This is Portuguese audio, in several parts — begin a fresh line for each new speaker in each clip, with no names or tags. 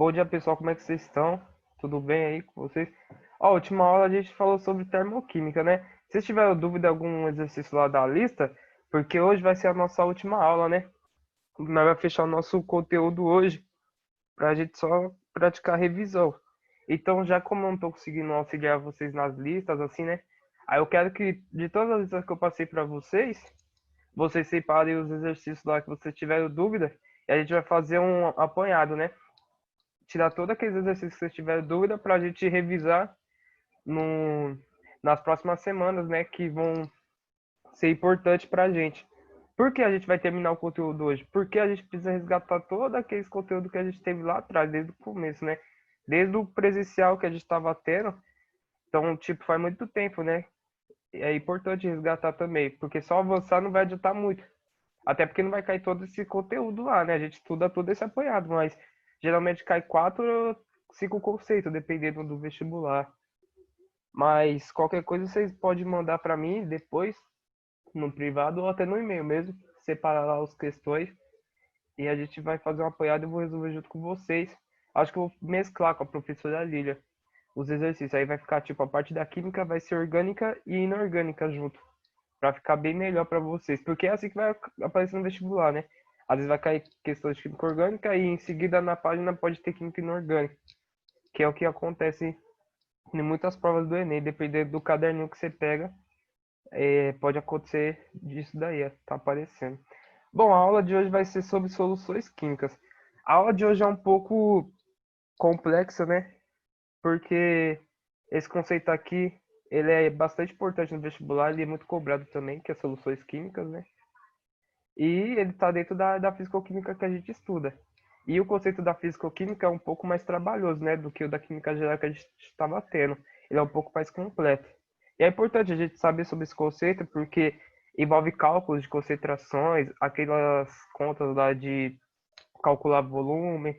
Bom dia, pessoal. Como é que vocês estão? Tudo bem aí com vocês? Ó, a última aula a gente falou sobre termoquímica, né? Se vocês tiveram dúvida algum exercício lá da lista, porque hoje vai ser a nossa última aula, né? Nós vamos fechar o nosso conteúdo hoje pra gente só praticar revisão. Então, já como eu não tô conseguindo auxiliar vocês nas listas, assim, né? Aí eu quero que de todas as listas que eu passei pra vocês, vocês separem os exercícios lá que vocês tiveram dúvida e a gente vai fazer um apanhado, né? Tirar todos aqueles exercícios que vocês tiverem dúvida para a gente revisar no, nas próximas semanas, né? Que vão ser importantes para a gente. Por que a gente vai terminar o conteúdo hoje? Porque a gente precisa resgatar todo aquele conteúdo que a gente teve lá atrás, desde o começo, né? Desde o presencial que a gente estava tendo. Então, tipo, faz muito tempo, né? É importante resgatar também, porque só avançar não vai adiantar muito. Até porque não vai cair todo esse conteúdo lá, né? A gente estuda todo esse apanhado, mas geralmente cai 4 ou 5 conceitos, dependendo do vestibular. Mas qualquer coisa vocês podem mandar para mim depois, no privado ou até no e-mail mesmo, separar lá as questões e a gente vai fazer um apanhado e eu vou resolver junto com vocês. Acho que eu vou mesclar com a professora Lília os exercícios. Aí vai ficar tipo a parte da química vai ser orgânica e inorgânica junto para ficar bem melhor para vocês, porque é assim que vai aparecer no vestibular, né? Às vezes vai cair questões de química orgânica e em seguida na página pode ter química inorgânica, que é o que acontece em muitas provas do Enem, dependendo do caderninho que você pega, pode acontecer disso daí, tá aparecendo. Bom, a aula de hoje vai ser sobre soluções químicas. A aula de hoje é um pouco complexa, né? Porque esse conceito aqui, ele é bastante importante no vestibular, ele é muito cobrado também, que é soluções químicas, né? E ele está dentro da fisicoquímica que a gente estuda. E o conceito da fisicoquímica é um pouco mais trabalhoso, né, do que o da química geral que a gente estava tendo. Ele é um pouco mais completo. E é importante a gente saber sobre esse conceito porque envolve cálculos de concentrações, aquelas contas lá de calcular volume,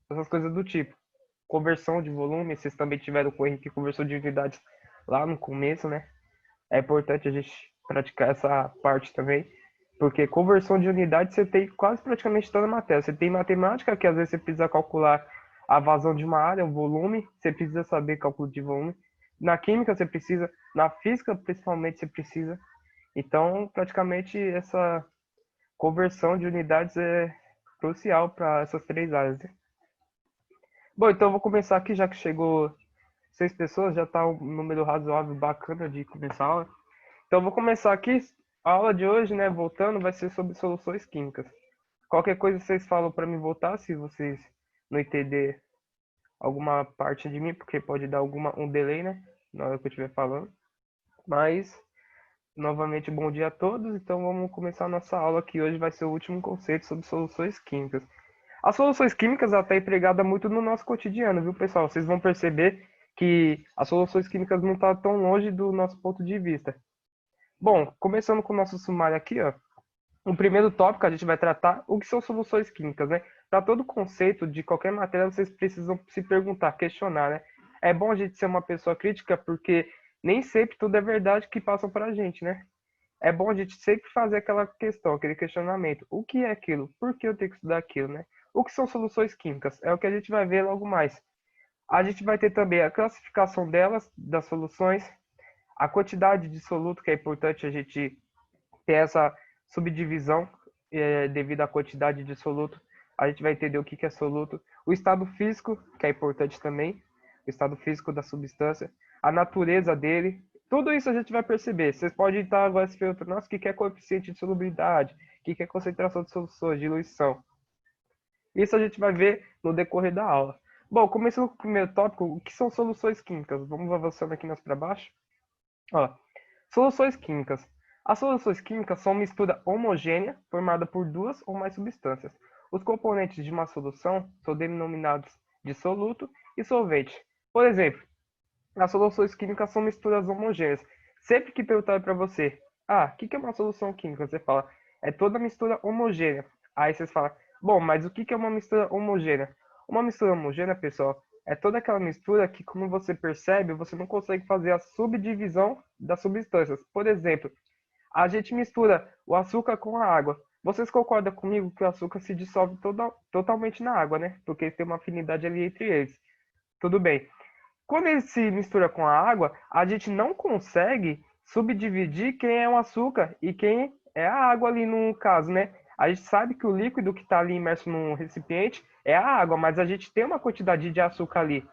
essas coisas do tipo. Conversão de volume, vocês também tiveram com o Henrique conversão de unidades lá no começo, né? É importante a gente praticar essa parte também, porque conversão de unidade você tem quase praticamente toda a matéria. Você tem matemática, que às vezes você precisa calcular a vazão de uma área, o volume, você precisa saber cálculo de volume. Na química você precisa, na física principalmente você precisa. Então, praticamente essa conversão de unidades é crucial para essas 3 áreas, né? Bom, então eu vou começar aqui, já que chegou 6 pessoas, já está um número razoável, bacana de começar a aula. Então, eu vou começar aqui. A aula de hoje, né, voltando, vai ser sobre soluções químicas. Qualquer coisa vocês falam para me voltar, se vocês não entender alguma parte de mim, porque pode dar um delay, né, na hora que eu estiver falando. Mas, novamente, bom dia a todos. Então, vamos começar a nossa aula, que hoje vai ser o último conceito sobre soluções químicas. As soluções químicas ela está empregada muito no nosso cotidiano, viu, pessoal? Vocês vão perceber que as soluções químicas não estão tão longe do nosso ponto de vista. Bom, começando com o nosso sumário aqui, ó. No primeiro tópico, a gente vai tratar o que são soluções químicas, né? Para todo conceito de qualquer matéria, vocês precisam se perguntar, questionar, né? É bom a gente ser uma pessoa crítica, porque nem sempre tudo é verdade que passam para a gente, né? É bom a gente sempre fazer aquela questão, aquele questionamento. O que é aquilo? Por que eu tenho que estudar aquilo, né? O que são soluções químicas? É o que a gente vai ver logo mais. A gente vai ter também a classificação delas, das soluções, a quantidade de soluto, que é importante a gente ter essa subdivisão devido à quantidade de soluto. A gente vai entender o que é soluto. O estado físico, que é importante também, o estado físico da substância, a natureza dele. Tudo isso a gente vai perceber. Vocês podem estar agora se perguntando, nossa, o que é coeficiente de solubilidade? O que é concentração de soluções, diluição? Isso a gente vai ver no decorrer da aula. Bom, começando com o primeiro tópico, o que são soluções químicas? Vamos avançando aqui mais para baixo. Ó, soluções químicas. As soluções químicas são uma mistura homogênea formada por duas ou mais substâncias. Os componentes de uma solução são denominados de soluto e solvente. Por exemplo, as soluções químicas são misturas homogêneas. Sempre que perguntarem para você, o que é uma solução química? Você fala, é toda mistura homogênea. Aí vocês falam, bom, mas o que é uma mistura homogênea? Uma mistura homogênea, pessoal, é toda aquela mistura que, como você percebe, você não consegue fazer a subdivisão das substâncias. Por exemplo, a gente mistura o açúcar com a água. Vocês concordam comigo que o açúcar se dissolve totalmente na água, né? Porque tem uma afinidade ali entre eles. Tudo bem. Quando ele se mistura com a água, a gente não consegue subdividir quem é o açúcar e quem é a água ali no caso, né? A gente sabe que o líquido que está ali imerso no recipiente é a água, mas a gente tem uma quantidade de açúcar ali.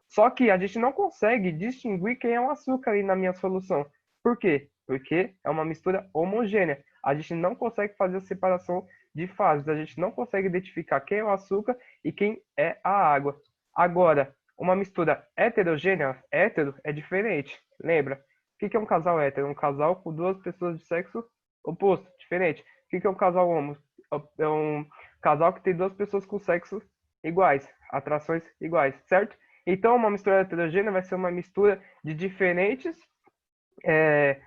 Só que a gente não consegue distinguir quem é o açúcar ali na minha solução. Por quê? Porque é uma mistura homogênea. A gente não consegue fazer a separação de fases. A gente não consegue identificar quem é o açúcar e quem é a água. Agora, uma mistura heterogênea, hétero, é diferente. Lembra? O que é um casal hétero? Um casal com duas pessoas de sexo oposto, diferente. O que é um casal homo? É um casal que tem duas pessoas com sexo iguais, atrações iguais, certo? Então, uma mistura heterogênea vai ser uma mistura de diferentes é,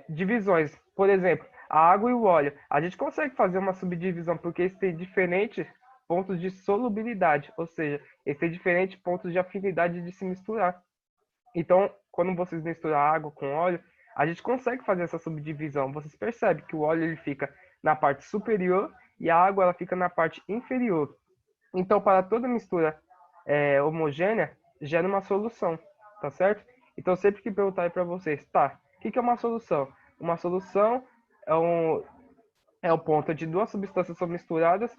divisões. Por exemplo, a água e o óleo. A gente consegue fazer uma subdivisão porque eles têm diferentes pontos de solubilidade, ou seja, eles têm diferentes pontos de afinidade de se misturar. Então, quando vocês misturam água com óleo, a gente consegue fazer essa subdivisão. Vocês percebem que o óleo ele fica na parte superior e a água ela fica na parte inferior. Então, para toda mistura homogênea, gera uma solução, tá certo? Então, sempre que perguntarem para vocês, tá, o que é uma solução? Uma solução é o ponto de duas substâncias são misturadas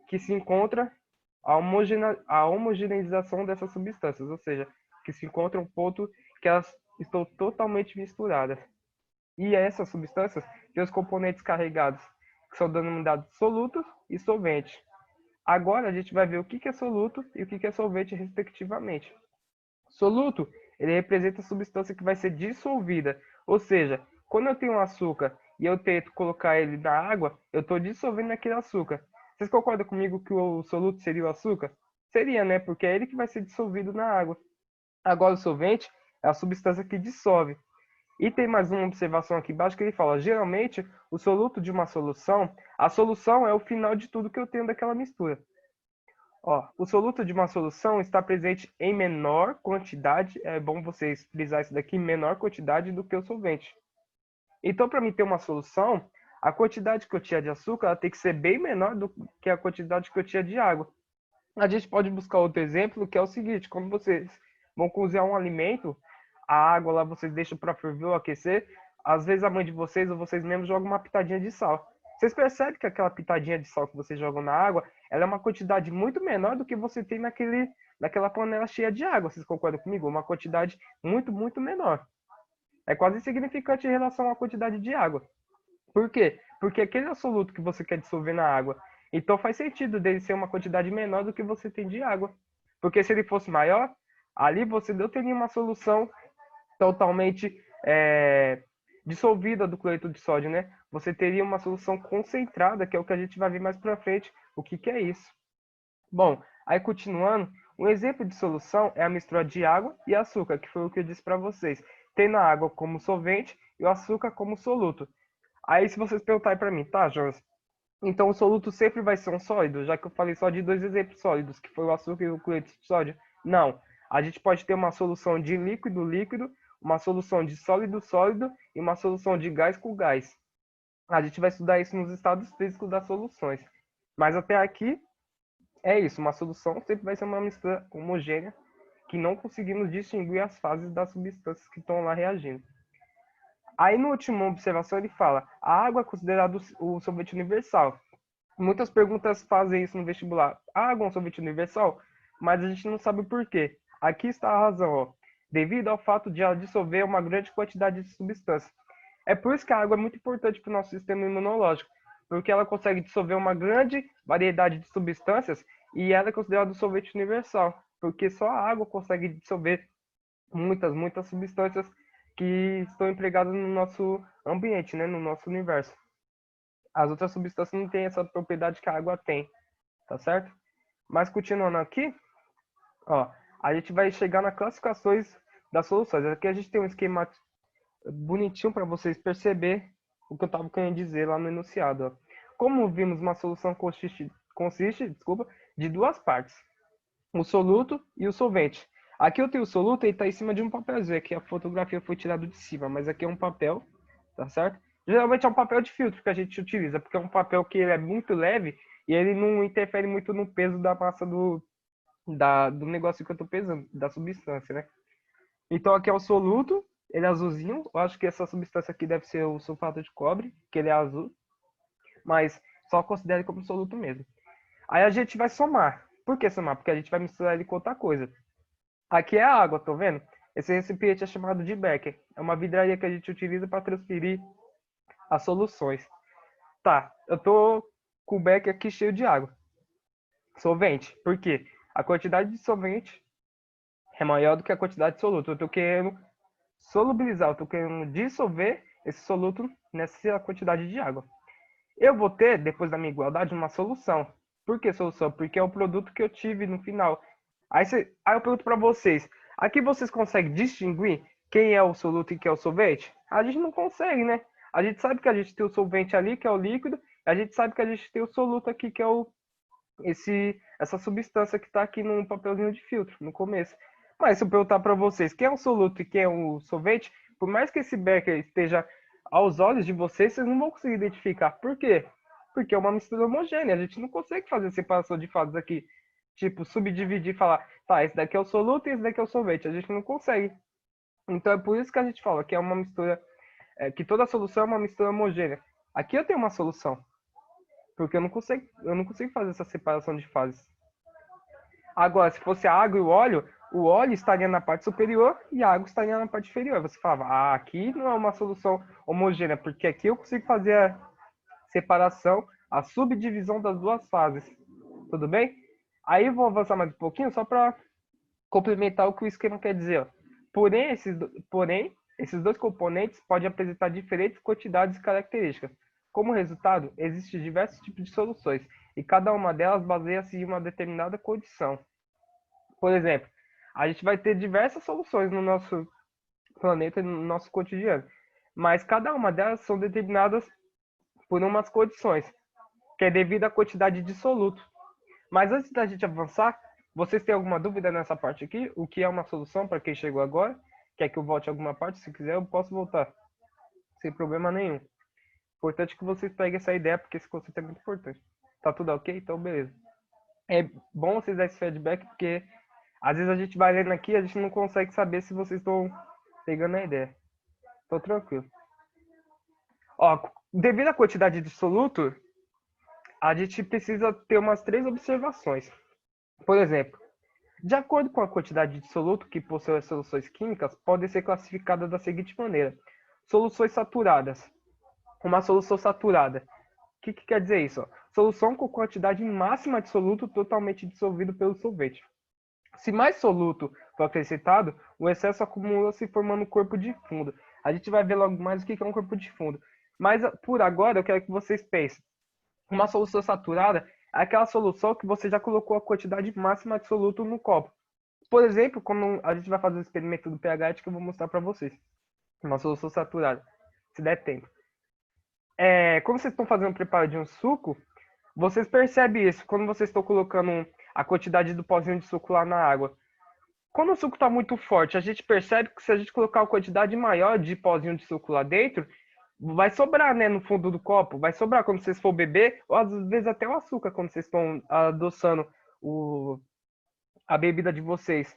que se encontra a homogeneização dessas substâncias, ou seja, que se encontra um ponto que elas estão totalmente misturadas. E essas substâncias têm os componentes carregados, que são denominados solutos e solventes. Agora a gente vai ver o que é soluto e o que é solvente, respectivamente. Soluto, ele representa a substância que vai ser dissolvida, ou seja, quando eu tenho um açúcar e eu tento colocar ele na água, eu estou dissolvendo aquele açúcar. Vocês concordam comigo que o soluto seria o açúcar? Seria, né? Porque é ele que vai ser dissolvido na água. Agora, o solvente é a substância que dissolve. E tem mais uma observação aqui embaixo que ele fala: geralmente, o soluto de uma solução, a solução é o final de tudo que eu tenho daquela mistura. Ó, o soluto de uma solução está presente em menor quantidade, é bom vocês frisar isso daqui, menor quantidade do que o solvente. Então, para mim ter uma solução, a quantidade que eu tinha de açúcar ela tem que ser bem menor do que a quantidade que eu tinha de água. A gente pode buscar outro exemplo, que é o seguinte: quando vocês vão cozinhar um alimento, a água lá vocês deixam para ferver ou aquecer, às vezes a mãe de vocês ou vocês mesmos jogam uma pitadinha de sal. Vocês percebem que aquela pitadinha de sal que vocês jogam na água, ela é uma quantidade muito menor do que você tem naquela panela cheia de água. Vocês concordam comigo? Uma quantidade muito, muito menor. É quase insignificante em relação à quantidade de água. Por quê? Porque aquele absoluto que você quer dissolver na água, então faz sentido dele ser uma quantidade menor do que você tem de água. Porque se ele fosse maior, ali você não teria uma solução totalmente dissolvida do cloreto de sódio, né? Você teria uma solução concentrada, que é o que a gente vai ver mais para frente. O que é isso? Bom, aí continuando, um exemplo de solução é a mistura de água e açúcar, que foi o que eu disse para vocês. Tendo a água como solvente e o açúcar como soluto. Aí se vocês perguntarem para mim, tá, Jonas? Então o soluto sempre vai ser um sólido, já que eu falei só de dois exemplos sólidos, que foi o açúcar e o cloreto de sódio. Não, a gente pode ter uma solução de líquido-líquido, uma solução de sólido-sólido e uma solução de gás com gás. A gente vai estudar isso nos estados físicos das soluções. Mas até aqui é isso, uma solução sempre vai ser uma mistura homogênea que não conseguimos distinguir as fases das substâncias que estão lá reagindo. Aí, na última observação, ele fala: a água é considerada o solvente universal. Muitas perguntas fazem isso no vestibular. A água é um solvente universal? Mas a gente não sabe o porquê. Aqui está a razão, ó. Devido ao fato de ela dissolver uma grande quantidade de substâncias. É por isso que a água é muito importante para o nosso sistema imunológico, porque ela consegue dissolver uma grande variedade de substâncias e ela é considerada um solvente universal, porque só a água consegue dissolver muitas, muitas substâncias que estão empregadas no nosso ambiente, né, no nosso universo. As outras substâncias não têm essa propriedade que a água tem, tá certo? Mas continuando aqui, ó, a gente vai chegar nas classificações das soluções. Aqui a gente tem um esquema bonitinho para vocês perceber o que eu estava querendo dizer lá no enunciado. Ó. Como vimos, uma solução consiste de duas partes, o soluto e o solvente. Aqui eu tenho o soluto e está em cima de um papelzinho, aqui a fotografia foi tirada de cima, mas aqui é um papel, tá certo? Geralmente é um papel de filtro que a gente utiliza, porque é um papel que ele é muito leve e ele não interfere muito no peso da massa do negócio que eu tô pesando, da substância, né? Então aqui é o soluto, ele é azulzinho. Eu acho que essa substância aqui deve ser o sulfato de cobre, que ele é azul, mas só considere como soluto mesmo. Aí a gente vai somar. Por que somar? Porque a gente vai misturar ele com outra coisa. Aqui é a água, tô vendo? Esse recipiente é chamado de becker. É uma vidraria que a gente utiliza para transferir as soluções. Tá, eu tô com o becker aqui cheio de água. Solvente. Por quê? A quantidade de solvente é maior do que a quantidade de soluto. Eu tô querendo solubilizar, eu tô querendo dissolver esse soluto nessa quantidade de água. Eu vou ter, depois da minha igualdade, uma solução. Por que solução? Porque é o produto que eu tive no final. Aí eu pergunto para vocês, aqui vocês conseguem distinguir quem é o soluto e quem é o solvente? A gente não consegue, né? A gente sabe que a gente tem o solvente ali, que é o líquido, e a gente sabe que a gente tem o soluto aqui, que é essa substância que está aqui no papelzinho de filtro, no começo. Mas se eu perguntar para vocês quem é o soluto e quem é o solvente, por mais que esse becker esteja aos olhos de vocês, vocês não vão conseguir identificar. Por quê? Porque é uma mistura homogênea. A gente não consegue fazer separação de fases aqui. Tipo, subdividir e falar, tá, esse daqui é o soluto e esse daqui é o solvente. A gente não consegue. Então é por isso que a gente fala que é uma mistura, que toda solução é uma mistura homogênea. Aqui eu tenho uma solução, porque eu não consigo fazer essa separação de fases. Agora, se fosse a água e o óleo estaria na parte superior e a água estaria na parte inferior. Você falava, aqui não é uma solução homogênea, porque aqui eu consigo fazer a separação, a subdivisão das duas fases. Tudo bem? Aí eu vou avançar mais um pouquinho só para complementar o que o esquema quer dizer. Ó. Esses dois componentes podem apresentar diferentes quantidades e características. Como resultado, existem diversos tipos de soluções, e cada uma delas baseia-se em uma determinada condição. Por exemplo, a gente vai ter diversas soluções no nosso planeta, no nosso cotidiano, mas cada uma delas são determinadas por umas condições, que é devido à quantidade de soluto. Mas antes da gente avançar, vocês têm alguma dúvida nessa parte aqui? O que é uma solução para quem chegou agora? Quer que eu volte a alguma parte? Se quiser, eu posso voltar, sem problema nenhum. Importante que vocês peguem essa ideia, porque esse conceito é muito importante. Tá tudo ok? Então, beleza. É bom vocês darem esse feedback, porque às vezes a gente vai lendo aqui e a gente não consegue saber se vocês estão pegando a ideia. Tô tranquilo. Ó, devido à quantidade de soluto, a gente precisa ter umas 3 observações. Por exemplo, de acordo com a quantidade de soluto que possui as soluções químicas, podem ser classificadas da seguinte maneira: soluções saturadas. Uma solução saturada. O que quer dizer isso? Ó? Solução com quantidade máxima de soluto totalmente dissolvido pelo solvente. Se mais soluto for acrescentado, o excesso acumula-se formando um corpo de fundo. A gente vai ver logo mais o que é um corpo de fundo. Mas por agora eu quero que vocês pensem. Uma solução saturada é aquela solução que você já colocou a quantidade máxima de soluto no copo. Por exemplo, quando a gente vai fazer o experimento do pH, que eu vou mostrar para vocês. Uma solução saturada, se der tempo. Quando vocês estão fazendo o preparo de um suco, vocês percebem isso quando vocês estão colocando a quantidade do pozinho de suco lá na água. Quando o suco está muito forte, a gente percebe que se a gente colocar uma quantidade maior de pozinho de suco lá dentro, vai sobrar, né, no fundo do copo. Vai sobrar quando vocês for beber, ou às vezes até o açúcar quando vocês estão adoçando a bebida de vocês.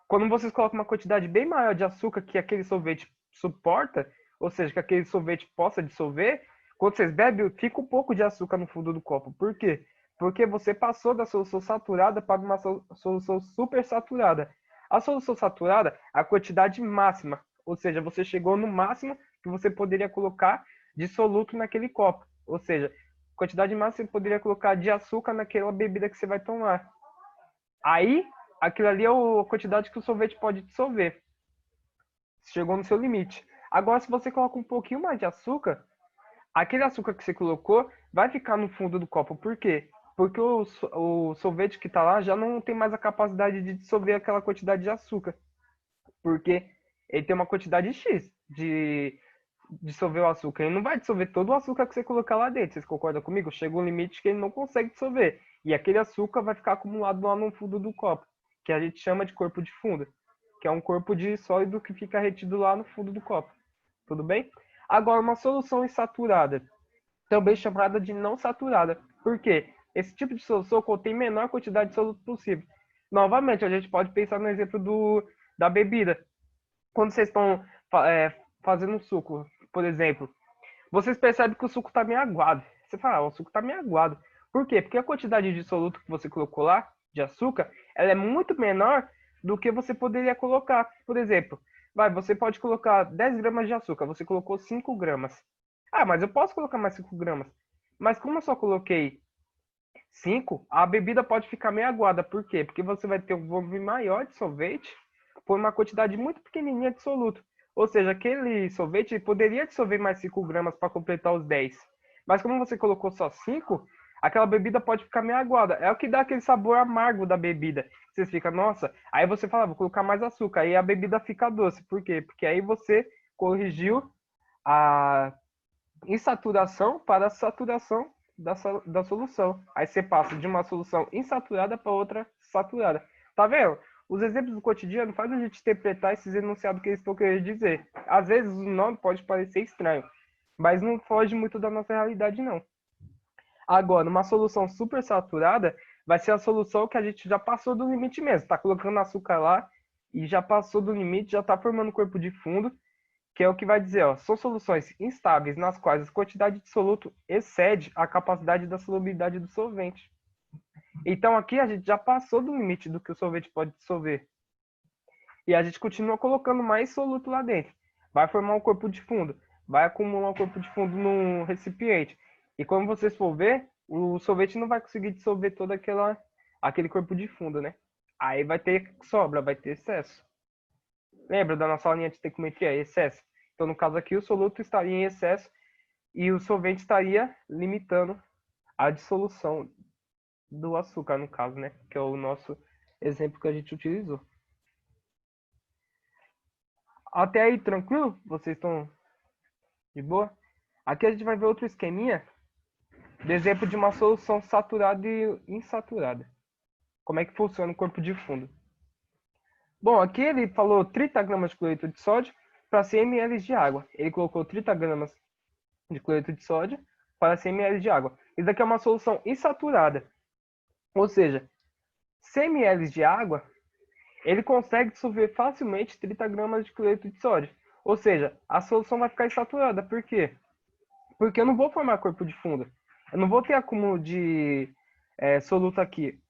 Quando vocês colocam uma quantidade bem maior de açúcar que aquele sorvete suporta, ou seja, que aquele sorvete possa dissolver, quando vocês bebem, fica um pouco de açúcar no fundo do copo. Por quê? Porque você passou da solução saturada para uma solução super saturada. A solução saturada é a quantidade máxima, ou seja, você chegou no máximo que você poderia colocar de soluto naquele copo. Ou seja, quantidade máxima que você poderia colocar de açúcar naquela bebida que você vai tomar. Aí, aquilo ali é a quantidade que o sorvete pode dissolver. Chegou no seu limite. Agora, se você coloca um pouquinho mais de açúcar, aquele açúcar que você colocou vai ficar no fundo do copo. Por quê? Porque o sorvete que está lá já não tem mais a capacidade de dissolver aquela quantidade de açúcar. Porque ele tem uma quantidade X de dissolver o açúcar. Ele não vai dissolver todo o açúcar que você colocar lá dentro. Vocês concordam comigo? Chega um limite que ele não consegue dissolver. E aquele açúcar vai ficar acumulado lá no fundo do copo, que a gente chama de corpo de fundo, que é um corpo de sólido que fica retido lá no fundo do copo. Tudo bem? Agora, uma solução insaturada, também chamada de não saturada. Por quê? Esse tipo de solução contém menor quantidade de soluto possível. Novamente, a gente pode pensar no exemplo da bebida. Quando vocês estão fazendo um suco, por exemplo, vocês percebem que o suco está meio aguado. Você fala, o suco está meio aguado. Por quê? Porque a quantidade de soluto que você colocou lá, de açúcar, ela é muito menor do que você poderia colocar. Por exemplo, você pode colocar 10 gramas de açúcar, você colocou 5 gramas. Ah, mas eu posso colocar mais 5 gramas. Mas como eu só coloquei 5, a bebida pode ficar meio aguada. Por quê? Porque você vai ter um volume maior de sorvete por uma quantidade muito pequenininha de soluto. Ou seja, aquele sorvete poderia dissolver mais 5 gramas para completar os 10. Mas como você colocou só 5, aquela bebida pode ficar meio aguada. É o que dá aquele sabor amargo da bebida. Você fica, nossa, aí você fala, vou colocar mais açúcar. Aí a bebida fica doce. Por quê? Porque aí você corrigiu a insaturação para a saturação da solução. Aí você passa de uma solução insaturada para outra saturada. Tá vendo? Os exemplos do cotidiano fazem a gente interpretar esses enunciados que eles estão querendo dizer. Às vezes o nome pode parecer estranho, mas não foge muito da nossa realidade, não. Agora, uma solução super saturada vai ser a solução que a gente já passou do limite mesmo. Está colocando açúcar lá e já passou do limite, já está formando corpo de fundo, que é o que vai dizer, ó, são soluções instáveis nas quais a quantidade de soluto excede a capacidade da solubilidade do solvente. Então aqui a gente já passou do limite do que o solvente pode dissolver. E a gente continua colocando mais soluto lá dentro. Vai formar um corpo de fundo, vai acumular um corpo de fundo no recipiente. E como vocês for ver, o sorvete não vai conseguir dissolver todo aquele corpo de fundo, né? Aí vai ter sobra, vai ter excesso. Lembra da nossa linha de estequiometria? Excesso. Então, no caso aqui, o soluto estaria em excesso e o solvente estaria limitando a dissolução do açúcar, no caso, né? Que é o nosso exemplo que a gente utilizou. Até aí, tranquilo? Vocês estão de boa? Aqui a gente vai ver outro esqueminha de exemplo de uma solução saturada e insaturada. Como é que funciona o corpo de fundo? Bom, aqui ele falou 30 gramas de cloreto de sódio para 100 ml de água. Ele colocou 30 gramas de cloreto de sódio para 100 ml de água. Isso aqui é uma solução insaturada. Ou seja, 100 ml de água, ele consegue dissolver facilmente 30 gramas de cloreto de sódio. Ou seja, a solução vai ficar insaturada. Por quê? Porque eu não vou formar corpo de fundo. Eu não vou ter acúmulo de soluto aqui.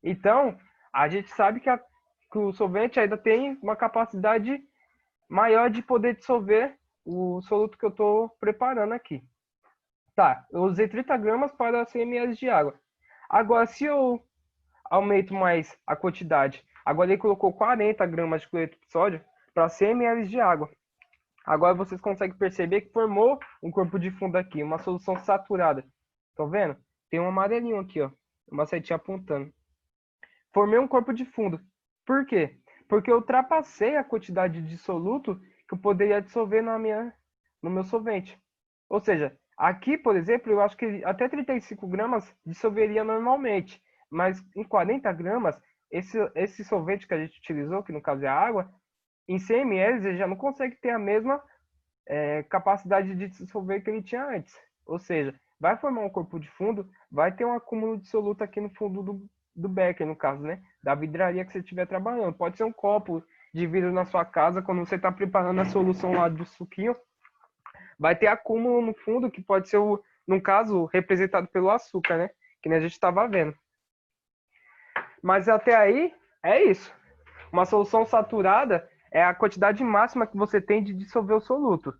Então, a gente sabe que o solvente ainda tem uma capacidade maior de poder dissolver o soluto que eu estou preparando aqui. Tá, eu usei 30 gramas para 100 ml de água. Agora, se eu aumento mais a quantidade, agora ele colocou 40 gramas de cloreto de sódio para 100 ml de água. Agora vocês conseguem perceber que formou um corpo de fundo aqui, uma solução saturada. Estão vendo? Tem um amarelinho aqui, ó, uma setinha apontando. Formei um corpo de fundo. Por quê? Porque eu ultrapassei a quantidade de soluto que eu poderia dissolver no meu solvente. Ou seja, aqui, por exemplo, eu acho que até 35 gramas dissolveria normalmente. Mas em 40 gramas, esse solvente que a gente utilizou, que no caso é a água, em 100 ml ele já não consegue ter a mesma capacidade de dissolver que ele tinha antes. Ou seja, vai formar um corpo de fundo, vai ter um acúmulo de soluto aqui no fundo do becker, no caso, né? Da vidraria que você estiver trabalhando. Pode ser um copo de vidro na sua casa, quando você está preparando a solução lá do suquinho, vai ter acúmulo no fundo, que pode ser, no caso, representado pelo açúcar, né? Que nem a gente estava vendo. Mas até aí, é isso. Uma solução saturada é a quantidade máxima que você tem de dissolver o soluto.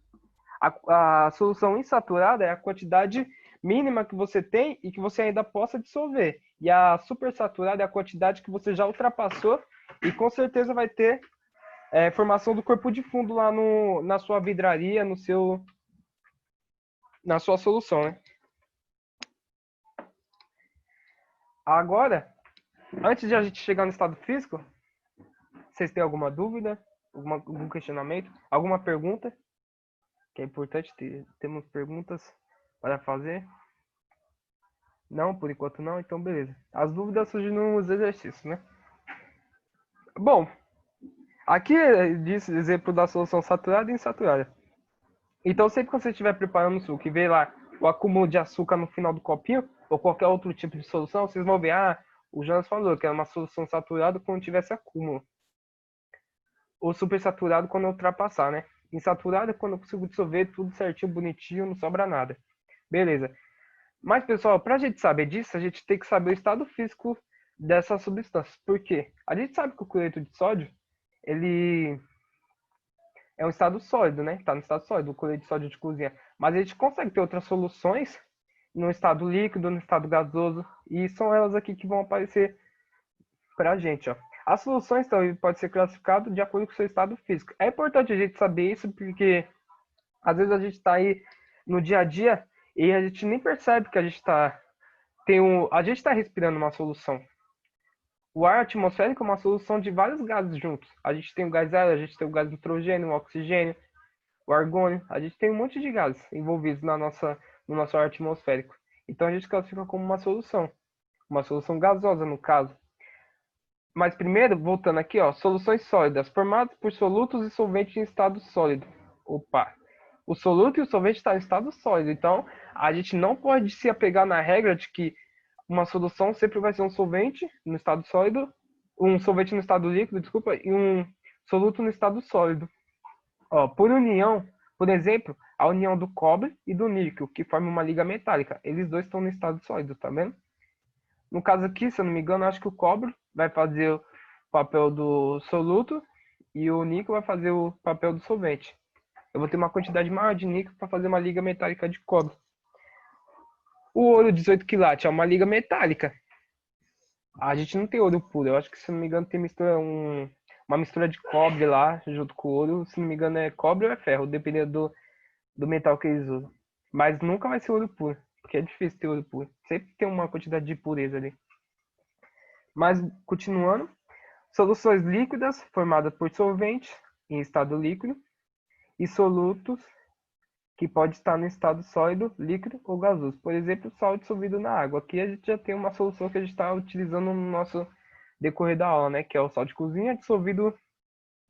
A solução insaturada é a quantidade mínima que você tem e que você ainda possa dissolver. E a supersaturada é a quantidade que você já ultrapassou e com certeza vai ter formação do corpo de fundo lá na sua vidraria, na sua solução, né? Agora, antes de a gente chegar no estado físico, vocês têm alguma dúvida, algum questionamento, alguma pergunta? Que é importante temos perguntas para fazer. Não, por enquanto não, então beleza. As dúvidas surgem nos exercícios, né? Bom, aqui diz exemplo da solução saturada e insaturada. Então, sempre que você estiver preparando o suco e ver lá o acúmulo de açúcar no final do copinho, ou qualquer outro tipo de solução, vocês vão ver, o Jonas falou que era uma solução saturada quando tivesse acúmulo. Ou supersaturado quando ultrapassar, né? Insaturado é quando eu consigo dissolver tudo certinho, bonitinho, não sobra nada. Beleza. Mas, pessoal, para a gente saber disso, a gente tem que saber o estado físico dessas substâncias. Por quê? A gente sabe que o cloreto de sódio, ele é um estado sólido, né? Está no estado sólido, o cloreto de sódio de cozinha. Mas a gente consegue ter outras soluções no estado líquido, no estado gasoso. E são elas aqui que vão aparecer para a gente, ó. As soluções também podem ser classificadas de acordo com o seu estado físico. É importante a gente saber isso porque às vezes a gente está aí no dia a dia e a gente nem percebe que a gente está a gente está respirando uma solução. O ar atmosférico é uma solução de vários gases juntos. A gente tem o gás hélio, a gente tem o gás nitrogênio, o oxigênio, o argônio. A gente tem um monte de gases envolvidos no nosso ar atmosférico. Então a gente classifica como uma solução gasosa no caso. Mas primeiro, voltando aqui, ó, soluções sólidas, formadas por solutos e solventes em estado sólido. Opa! O soluto e o solvente estão em estado sólido. Então, a gente não pode se apegar na regra de que uma solução sempre vai ser um solvente no estado sólido, um solvente no estado líquido, desculpa, e um soluto no estado sólido. Ó, por união, por exemplo, a união do cobre e do níquel, que forma uma liga metálica. Eles dois estão no estado sólido, tá vendo? No caso aqui, se eu não me engano, acho que o cobre vai fazer o papel do soluto e o níquel vai fazer o papel do solvente. Eu vou ter uma quantidade maior de níquel para fazer uma liga metálica de cobre. O ouro 18 quilates é uma liga metálica. A gente não tem ouro puro. Eu acho que, se não me engano, tem uma mistura de cobre lá junto com o ouro. Se não me engano, é cobre ou é ferro, dependendo do metal que eles usam. Mas nunca vai ser ouro puro, porque é difícil ter ouro puro. Sempre tem uma quantidade de pureza ali. Mas, continuando, soluções líquidas formadas por solventes em estado líquido e solutos que pode estar no estado sólido, líquido ou gasoso. Por exemplo, sal dissolvido na água. Aqui a gente já tem uma solução que a gente está utilizando no nosso decorrer da aula, né? Que é o sal de cozinha dissolvido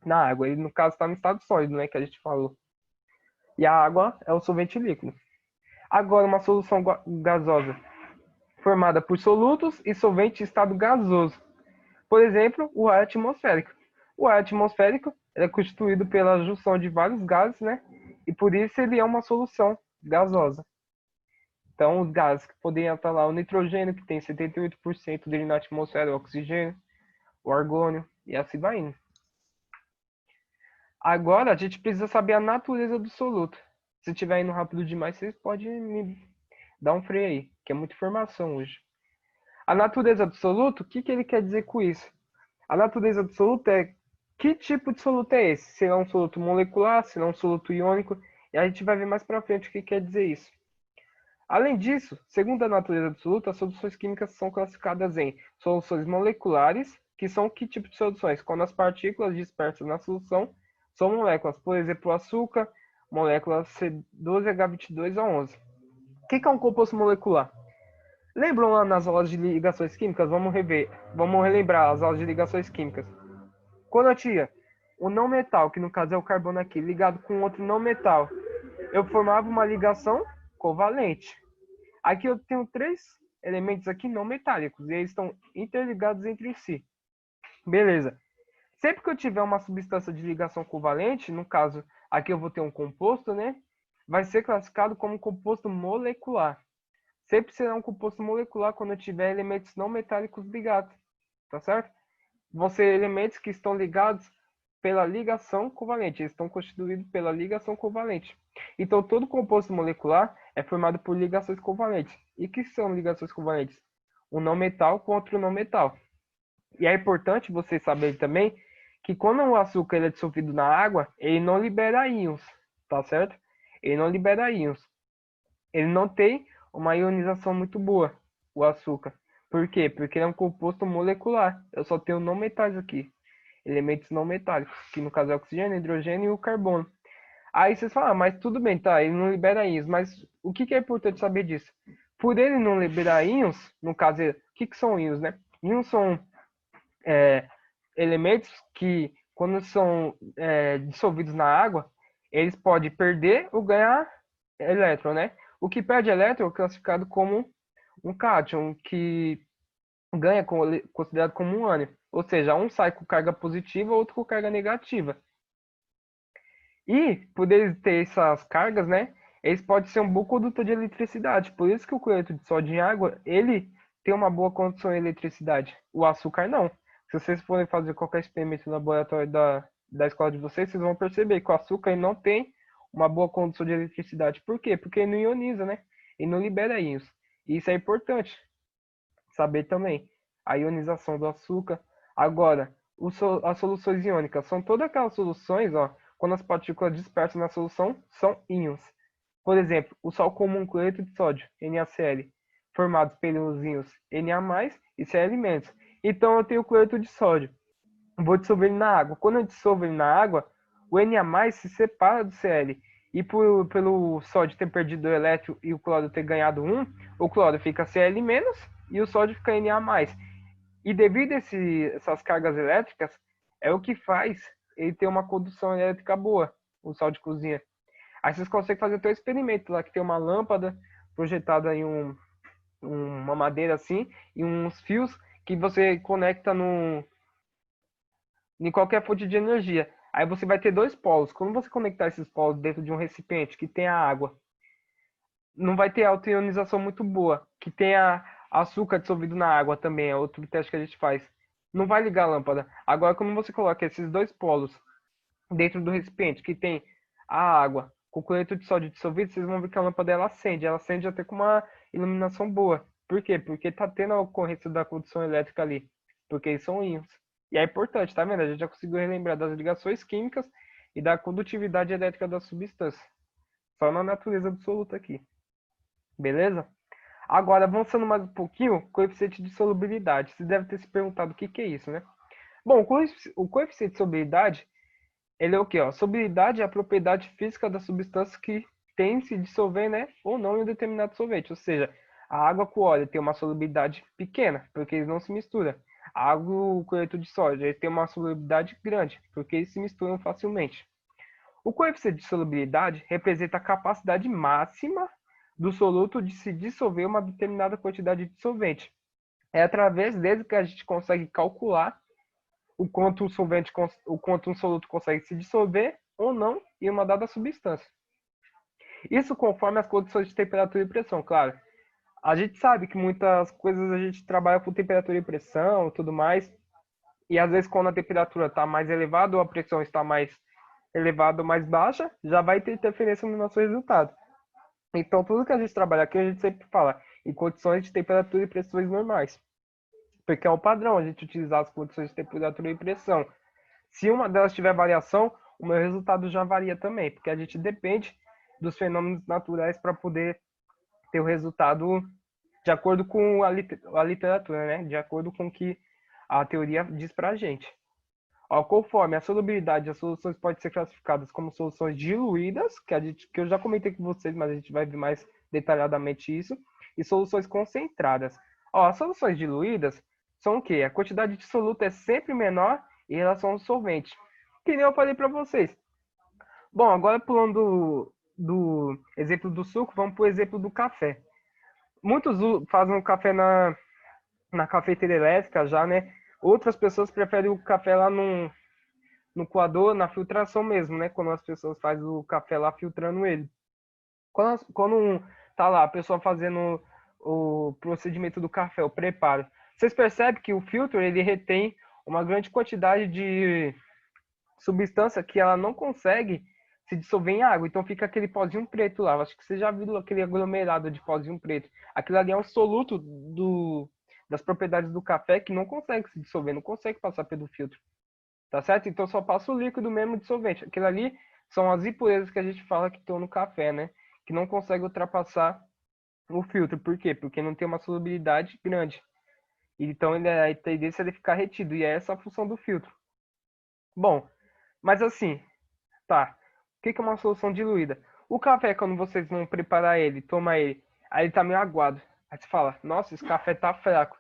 na água. Ele, no caso, está no estado sólido, né? Que a gente falou. E a água é o solvente líquido. Agora, uma solução gasosa formada por solutos e solvente em estado gasoso. Por exemplo, o ar atmosférico. O ar atmosférico é constituído pela junção de vários gases, né? E por isso ele é uma solução gasosa. Então, os gases que poderiam estar lá, o nitrogênio, que tem 78% dele na atmosfera, o oxigênio, o argônio, e assim vai indo. Agora, a gente precisa saber a natureza do soluto. Se estiver indo rápido demais, vocês podem me dar um freio aí, que é muita informação hoje. A natureza do soluto, o que ele quer dizer com isso? A natureza do soluto é que tipo de soluto é esse? Se é um soluto molecular, se é um soluto iônico, e a gente vai ver mais para frente o que quer dizer isso. Além disso, segundo a natureza do soluto, as soluções químicas são classificadas em soluções moleculares, que são que tipo de soluções? Quando as partículas dispersas na solução são moléculas, por exemplo, o açúcar, molécula C12H22O11. O que é um composto molecular? Lembram lá nas aulas de ligações químicas? Vamos relembrar as aulas de ligações químicas. Quando eu tinha o não metal, que no caso é o carbono aqui, ligado com outro não metal, eu formava uma ligação covalente. Aqui eu tenho três elementos aqui não metálicos e eles estão interligados entre si. Beleza. Sempre que eu tiver uma substância de ligação covalente, no caso aqui eu vou ter um composto, né? Vai ser classificado como composto molecular. Sempre será um composto molecular quando eu tiver elementos não metálicos ligados, tá certo? Vão ser elementos que estão ligados pela ligação covalente, eles estão constituídos pela ligação covalente. Então, todo composto molecular é formado por ligações covalentes. E o que são ligações covalentes? Um não metal com outro não metal. E é importante você saber também que quando o açúcar ele é dissolvido na água, ele não libera íons, tá certo? Ele não libera íons. Ele não tem uma ionização muito boa, o açúcar. Por quê? Porque ele é um composto molecular. Eu só tenho não metais aqui. Elementos não metálicos, que no caso é o oxigênio, hidrogênio e o carbono. Aí vocês falam, mas tudo bem, tá, ele não libera íons, mas o que é importante saber disso? Por ele não liberar íons, no caso, o que são íons, né? Íons são elementos que, quando são dissolvidos na água, eles podem perder ou ganhar elétron, né? O que perde elétron é classificado como um cátion, que ganha considerado como um ânion. Ou seja, um sai com carga positiva, outro com carga negativa. E, por eles ter essas cargas, né? Eles podem ser um bom condutor de eletricidade. Por isso que o cloreto de sódio em água, ele tem uma boa condução de eletricidade. O açúcar não. Se vocês forem fazer qualquer experimento no laboratório da escola de vocês, vocês vão perceber que o açúcar ele não tem uma boa condução de eletricidade. Por quê? Porque ele não ioniza, né? Ele não libera íons. E isso é importante saber também. A ionização do açúcar. Agora, as soluções iônicas são todas aquelas soluções, ó, quando as partículas dispersas na solução são íons. Por exemplo, o sal comum cloreto de sódio, NaCl, formados pelos íons Na+, e Cl-. Então eu tenho o cloreto de sódio. Vou dissolver ele na água. Quando eu dissolvo ele na água, o Na+ se separa do Cl. E pelo sódio ter perdido o elétron e o cloro ter ganhado um, o cloro fica Cl- e o sódio fica Na+. E devido a essas cargas elétricas, é o que faz ele ter uma condução elétrica boa, o sal de cozinha. Aí vocês conseguem fazer até um experimento lá, que tem uma lâmpada projetada em uma madeira assim, e uns fios que você conecta em qualquer fonte de energia. Aí você vai ter dois polos. Quando você conectar esses polos dentro de um recipiente que tem a água, não vai ter autoionização muito boa, que tenha açúcar dissolvido na água também, é outro teste que a gente faz. Não vai ligar a lâmpada. Agora, quando você coloca esses dois polos dentro do recipiente, que tem a água com cloreto de sódio dissolvido, vocês vão ver que a lâmpada ela acende até com uma iluminação boa. Por quê? Porque tá tendo a ocorrência da condução elétrica ali, porque eles são íons. E é importante, tá vendo? A gente já conseguiu relembrar das ligações químicas e da condutividade elétrica da substância. Só na natureza absoluta aqui. Beleza? Agora, avançando mais um pouquinho, coeficiente de solubilidade. Você deve ter se perguntado o que é isso, né? Bom, o coeficiente de solubilidade, ele é o quê? Ó? Solubilidade é a propriedade física da substância que tem se dissolver, né, ou não em um determinado solvente. Ou seja, a água com óleo tem uma solubilidade pequena, porque eles não se misturam. A água e o cloreto de sódio, eles têm uma solubilidade grande, porque eles se misturam facilmente. O coeficiente de solubilidade representa a capacidade máxima do soluto de se dissolver uma determinada quantidade de solvente. É através dele que a gente consegue calcular o quanto um soluto consegue se dissolver ou não em uma dada substância. Isso conforme as condições de temperatura e pressão, claro. A gente sabe que muitas coisas a gente trabalha com temperatura e pressão e tudo mais, e às vezes quando a temperatura está mais elevada ou a pressão está mais elevada ou mais baixa, já vai ter interferência no nosso resultado. Então, tudo que a gente trabalha aqui, a gente sempre fala em condições de temperatura e pressões normais. Porque é o padrão a gente utilizar as condições de temperatura e pressão. Se uma delas tiver variação, o meu resultado já varia também, porque a gente depende dos fenômenos naturais para poder ter o resultado de acordo com a literatura, né? De acordo com o que a teoria diz para a gente. Ó, conforme a solubilidade, as soluções podem ser classificadas como soluções diluídas, que eu já comentei com vocês, mas a gente vai ver mais detalhadamente isso, e soluções concentradas. Ó, as soluções diluídas são o quê? A quantidade de soluto é sempre menor em relação ao solvente. Que nem eu falei para vocês. Bom, agora pulando do exemplo do suco, vamos para o exemplo do café. Muitos fazem o café na cafeteira elétrica já, né? Outras pessoas preferem o café lá no coador, na filtração mesmo, né? Quando as pessoas fazem o café lá filtrando ele. Quando tá lá a pessoa fazendo o procedimento do café, o preparo, vocês percebem que o filtro ele retém uma grande quantidade de substância que ela não consegue se dissolver em água. Então fica aquele pozinho preto lá. Acho que você já viu aquele aglomerado de pozinho preto. Aquilo ali é um soluto das propriedades do café que não consegue se dissolver, não consegue passar pelo filtro. Tá certo? Então só passa o líquido mesmo dissolvente. Aquilo ali são as impurezas que a gente fala que estão no café, né? Que não consegue ultrapassar o filtro. Por quê? Porque não tem uma solubilidade grande. Então a tendência é ele ficar retido. E é essa a função do filtro. Bom, mas assim, tá. O que é uma solução diluída? O café, quando vocês vão preparar ele, toma ele, aí ele tá meio aguado. Aí você fala, nossa, esse café tá fraco.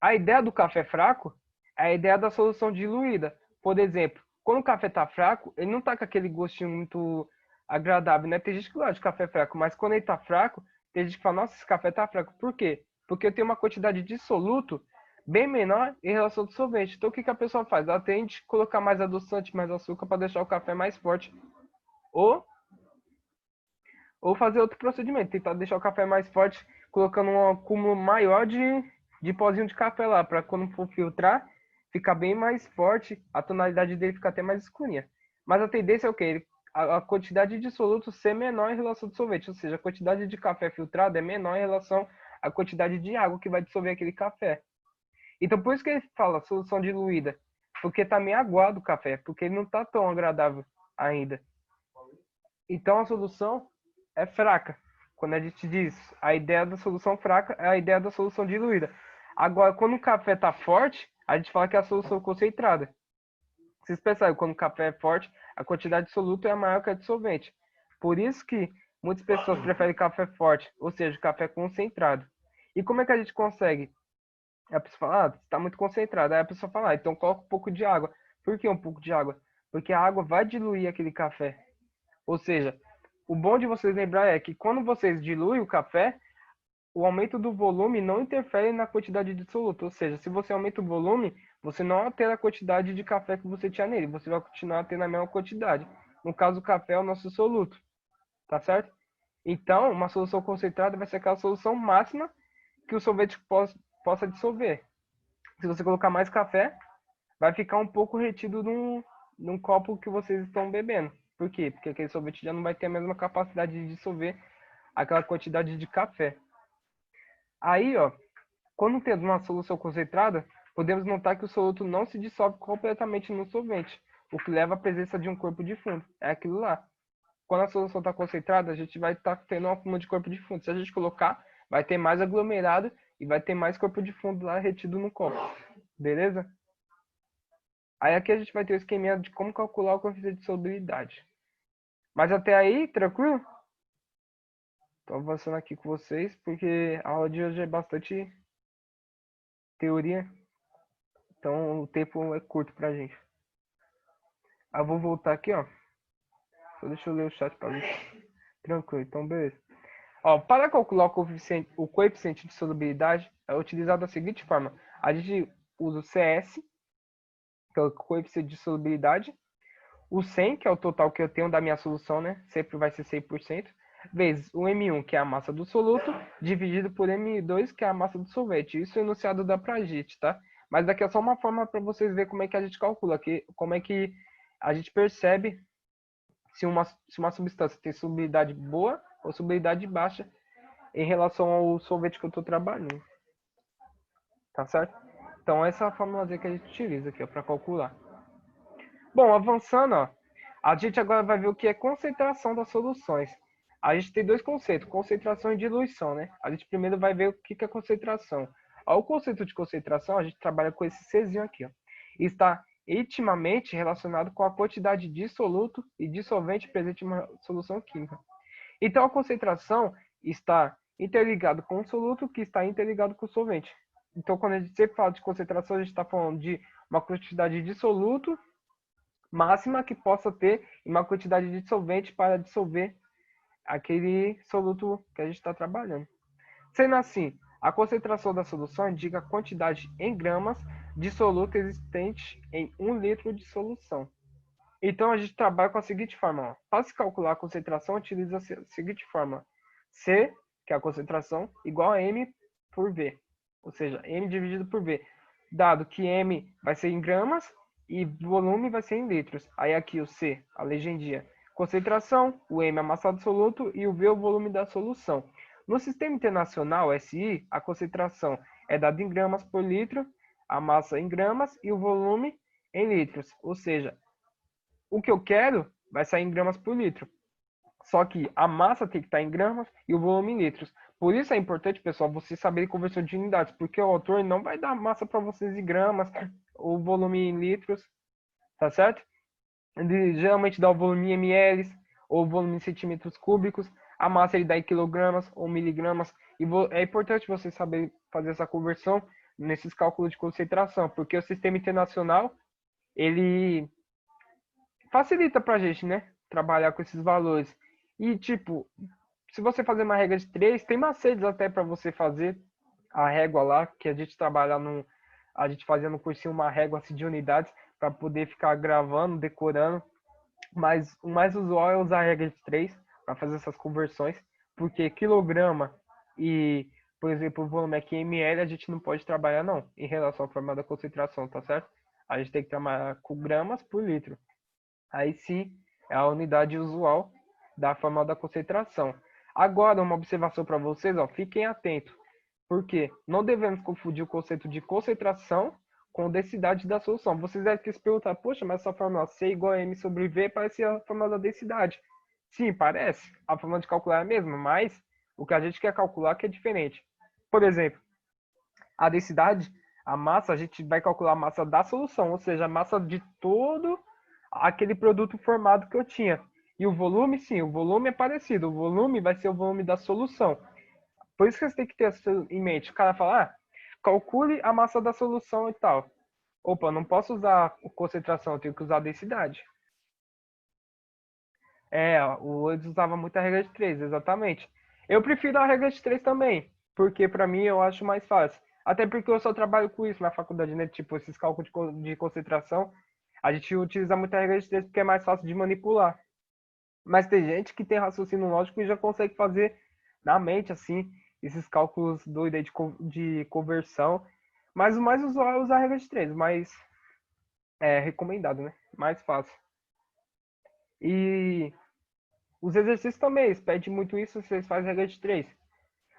A ideia do café fraco é a ideia da solução diluída. Por exemplo, quando o café tá fraco, ele não tá com aquele gostinho muito agradável, né? Tem gente que gosta de café fraco, mas quando ele tá fraco, tem gente que fala, nossa, esse café tá fraco. Por quê? Porque tem uma quantidade de soluto bem menor em relação ao sorvete. Então o que que a pessoa faz? Ela tende a colocar mais adoçante, mais açúcar para deixar o café mais forte. Ou, ou fazer outro procedimento, tentar deixar o café mais forte, colocando um acúmulo maior de pozinho de café lá, para quando for filtrar, ficar bem mais forte, a tonalidade dele ficar até mais escurinha. Mas a tendência é o quê? A quantidade de soluto ser menor em relação ao sorvete, ou seja, a quantidade de café filtrado é menor em relação à quantidade de água que vai dissolver aquele café. Então, por isso que ele fala solução diluída, porque está meio aguado o café, porque ele não está tão agradável ainda. Então, a solução é fraca. Quando a gente diz a ideia da solução fraca é a ideia da solução diluída. Agora, quando o café está forte, a gente fala que é a solução concentrada. Vocês percebem, quando o café é forte, a quantidade de soluto é maior que a de solvente. Por isso que muitas pessoas preferem café forte, ou seja, café concentrado. E como é que a gente consegue? A pessoa fala, ah, está muito concentrado. Aí a pessoa fala, ah, então coloca um pouco de água. Por que um pouco de água? Porque a água vai diluir aquele café. Ou seja, o bom de vocês lembrar é que quando vocês diluem o café, o aumento do volume não interfere na quantidade de soluto. Ou seja, se você aumenta o volume, você não altera a quantidade de café que você tinha nele. Você vai continuar tendo a mesma quantidade. No caso, o café é o nosso soluto. Tá certo? Então, uma solução concentrada vai ser aquela solução máxima que o sorvete possa dissolver. Se você colocar mais café, vai ficar um pouco retido num copo que vocês estão bebendo. Por quê? Porque aquele sorvete já não vai ter a mesma capacidade de dissolver aquela quantidade de café. Aí, ó, quando temos uma solução concentrada, podemos notar que o soluto não se dissolve completamente no solvente, o que leva à presença de um corpo de fundo. É aquilo lá. Quando a solução está concentrada, a gente vai estar tendo um acúmulo de corpo de fundo. Se a gente colocar, vai ter mais aglomerado e vai ter mais corpo de fundo lá retido no copo. Beleza? Aí aqui a gente vai ter o esquema de como calcular o coeficiente de solubilidade. Mas até aí, tranquilo? Estou avançando aqui com vocês, porque a aula de hoje é bastante teoria, então o tempo é curto pra gente. Eu vou voltar aqui, ó. Só deixa eu ler o chat para ver. Tranquilo, então beleza. Ó, para calcular o coeficiente de solubilidade, é utilizado da seguinte forma. A gente usa o CS, que é o coeficiente de solubilidade, o 100, que é o total que eu tenho da minha solução, né? Sempre vai ser 100%, vezes o M1, que é a massa do soluto, dividido por M2, que é a massa do solvente. Isso é enunciado da Pragit, tá? Mas daqui é só uma forma para vocês verem como é que a gente calcula, como é que a gente percebe se uma substância tem solubilidade boa ou solubilidade baixa em relação ao solvente que eu estou trabalhando. Tá certo? Então essa é a fórmula que a gente utiliza aqui para calcular. Bom, avançando, ó, a gente agora vai ver o que é concentração das soluções. A gente tem dois conceitos, concentração e diluição, né? A gente primeiro vai ver o que é concentração. Ó, o conceito de concentração, a gente trabalha com esse Czinho aqui, ó. Está intimamente relacionado com a quantidade de soluto e dissolvente presente em uma solução química. Então, a concentração está interligado com o soluto, que está interligado com o solvente. Então, quando a gente sempre fala de concentração, a gente está falando de uma quantidade de soluto máxima que possa ter e uma quantidade de solvente para dissolver aquele soluto que a gente está trabalhando. Sendo assim, a concentração da solução indica a quantidade em gramas de soluto existente em 1 litro de solução. Então, a gente trabalha com a seguinte forma. Para se calcular a concentração, utiliza a seguinte forma. C, que é a concentração, igual a M por V. Ou seja, M dividido por V. Dado que M vai ser em gramas e volume vai ser em litros. Aí aqui o C, a legendinha. Concentração, o M é a massa do soluto e o V é o volume da solução. No Sistema Internacional, SI, a concentração é dada em gramas por litro, a massa em gramas e o volume em litros. Ou seja, o que eu quero vai sair em gramas por litro. Só que a massa tem que estar em gramas e o volume em litros. Por isso é importante, pessoal, vocês saberem conversão de unidades, porque o autor não vai dar massa para vocês em gramas ou volume em litros, tá certo? Ele geralmente dá o volume em ml ou o volume em centímetros cúbicos. A massa ele dá em quilogramas ou miligramas. E é importante vocês saberem fazer essa conversão nesses cálculos de concentração, porque o sistema internacional ele facilita pra gente, né? Trabalhar com esses valores. E, tipo, se você fazer uma regra de 3, tem macetes até para você fazer a régua lá, que a gente trabalha no. A gente fazia no cursinho uma régua assim, de unidades para poder ficar gravando, decorando. Mas o mais usual é usar a regra de 3 para fazer essas conversões, porque quilograma e, por exemplo, o volume aqui em ml a gente não pode trabalhar não, em relação à forma da concentração, tá certo? A gente tem que trabalhar com gramas por litro. Aí sim é a unidade usual da forma da concentração. Agora, uma observação para vocês, ó, fiquem atentos, porque não devemos confundir o conceito de concentração com densidade da solução. Vocês devem se perguntar, poxa, mas essa fórmula C igual a M sobre V parece a fórmula da densidade. Sim, parece. A fórmula de calcular é a mesma, mas o que a gente quer calcular que é diferente. Por exemplo, a densidade, a massa, a gente vai calcular a massa da solução, ou seja, a massa de todo aquele produto formado que eu tinha. E o volume, sim, o volume é parecido. O volume vai ser o volume da solução. Por isso que você tem que ter isso em mente. O cara fala, calcule a massa da solução e tal. Opa, não posso usar concentração, eu tenho que usar a densidade. O Eles usava muito a regra de 3, exatamente. Eu prefiro a regra de 3 também, porque para mim eu acho mais fácil. Até porque eu só trabalho com isso na faculdade, né? Tipo, esses cálculos de concentração. A gente utiliza muito a regra de 3 porque é mais fácil de manipular. Mas tem gente que tem raciocínio lógico e já consegue fazer na mente, assim, esses cálculos doidos aí de conversão. Mas o mais usual é usar a regra de 3, mas é recomendado, né? Mais fácil. E os exercícios também, eles pedem muito isso, vocês fazem regra de 3.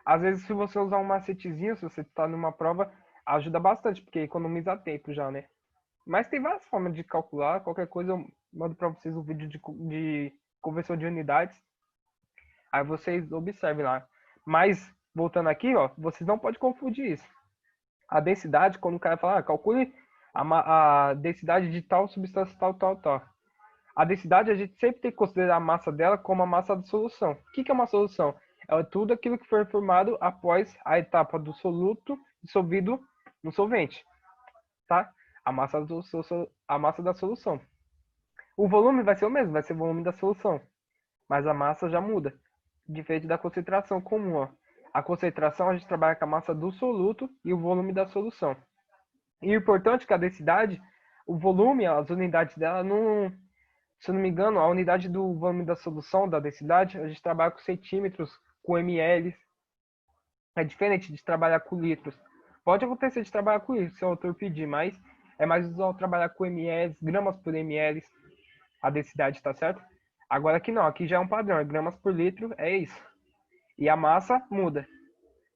Às vezes, se você usar um macetezinho, se você está numa prova, ajuda bastante, porque economiza tempo já, né? Mas tem várias formas de calcular. Qualquer coisa eu mando para vocês um vídeo de conversão de unidades. Aí vocês observem lá. Mas, voltando aqui, ó, vocês não podem confundir isso. A densidade, quando o cara fala, calcule a densidade de tal substância, tal, tal, tal. A densidade, a gente sempre tem que considerar a massa dela como a massa da solução. O que é uma solução? É tudo aquilo que foi formado após a etapa do soluto dissolvido no solvente, tá? A massa da solução. O volume vai ser o mesmo, vai ser o volume da solução, mas a massa já muda, diferente da concentração comum, ó. A concentração a gente trabalha com a massa do soluto e o volume da solução. E o importante é que a densidade, o volume, as unidades dela não, se eu não me engano, a unidade do volume da solução, da densidade, a gente trabalha com centímetros, com ml. É diferente de trabalhar com litros. Pode acontecer de trabalhar com isso, se o autor pedir, mas é mais usual trabalhar com ml, gramas por ml, a densidade, tá certo? Agora aqui não, aqui já é um padrão, é gramas por litro, é isso. E a massa muda.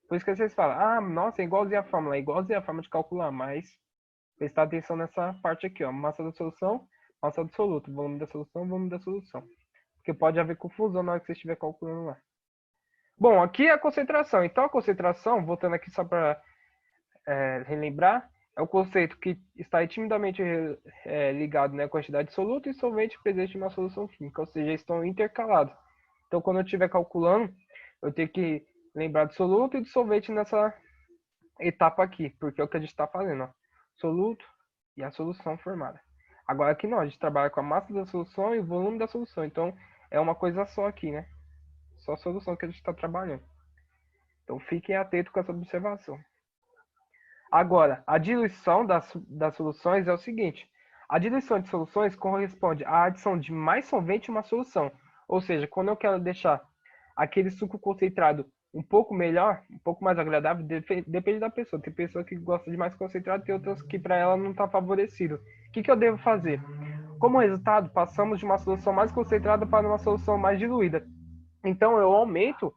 Por isso que vocês falam, nossa, é igualzinho a fórmula, é igualzinho a forma de calcular, mas prestar atenção nessa parte aqui, ó, massa da solução, massa do soluto, volume da solução, volume da solução. Porque pode haver confusão na hora que você estiver calculando lá. Bom, aqui é a concentração. Então, a concentração, voltando aqui só para relembrar, é o conceito que está intimamente ligado, né, à quantidade de soluto e solvente presente em uma solução química, ou seja, estão intercalados. Então, quando eu estiver calculando, eu tenho que lembrar de soluto e de solvente nessa etapa aqui, porque é o que a gente está fazendo, ó. Soluto e a solução formada. Agora aqui não, a gente trabalha com a massa da solução e o volume da solução, então é uma coisa só aqui, né? Só a solução que a gente está trabalhando. Então fiquem atentos com essa observação. Agora, a diluição das soluções é o seguinte. A diluição de soluções corresponde à adição de mais solvente em uma solução. Ou seja, quando eu quero deixar aquele suco concentrado um pouco melhor, um pouco mais agradável, depende da pessoa. Tem pessoa que gosta de mais concentrado, tem outras que para ela não está favorecido. O que eu devo fazer? Como resultado, passamos de uma solução mais concentrada para uma solução mais diluída. Então eu aumento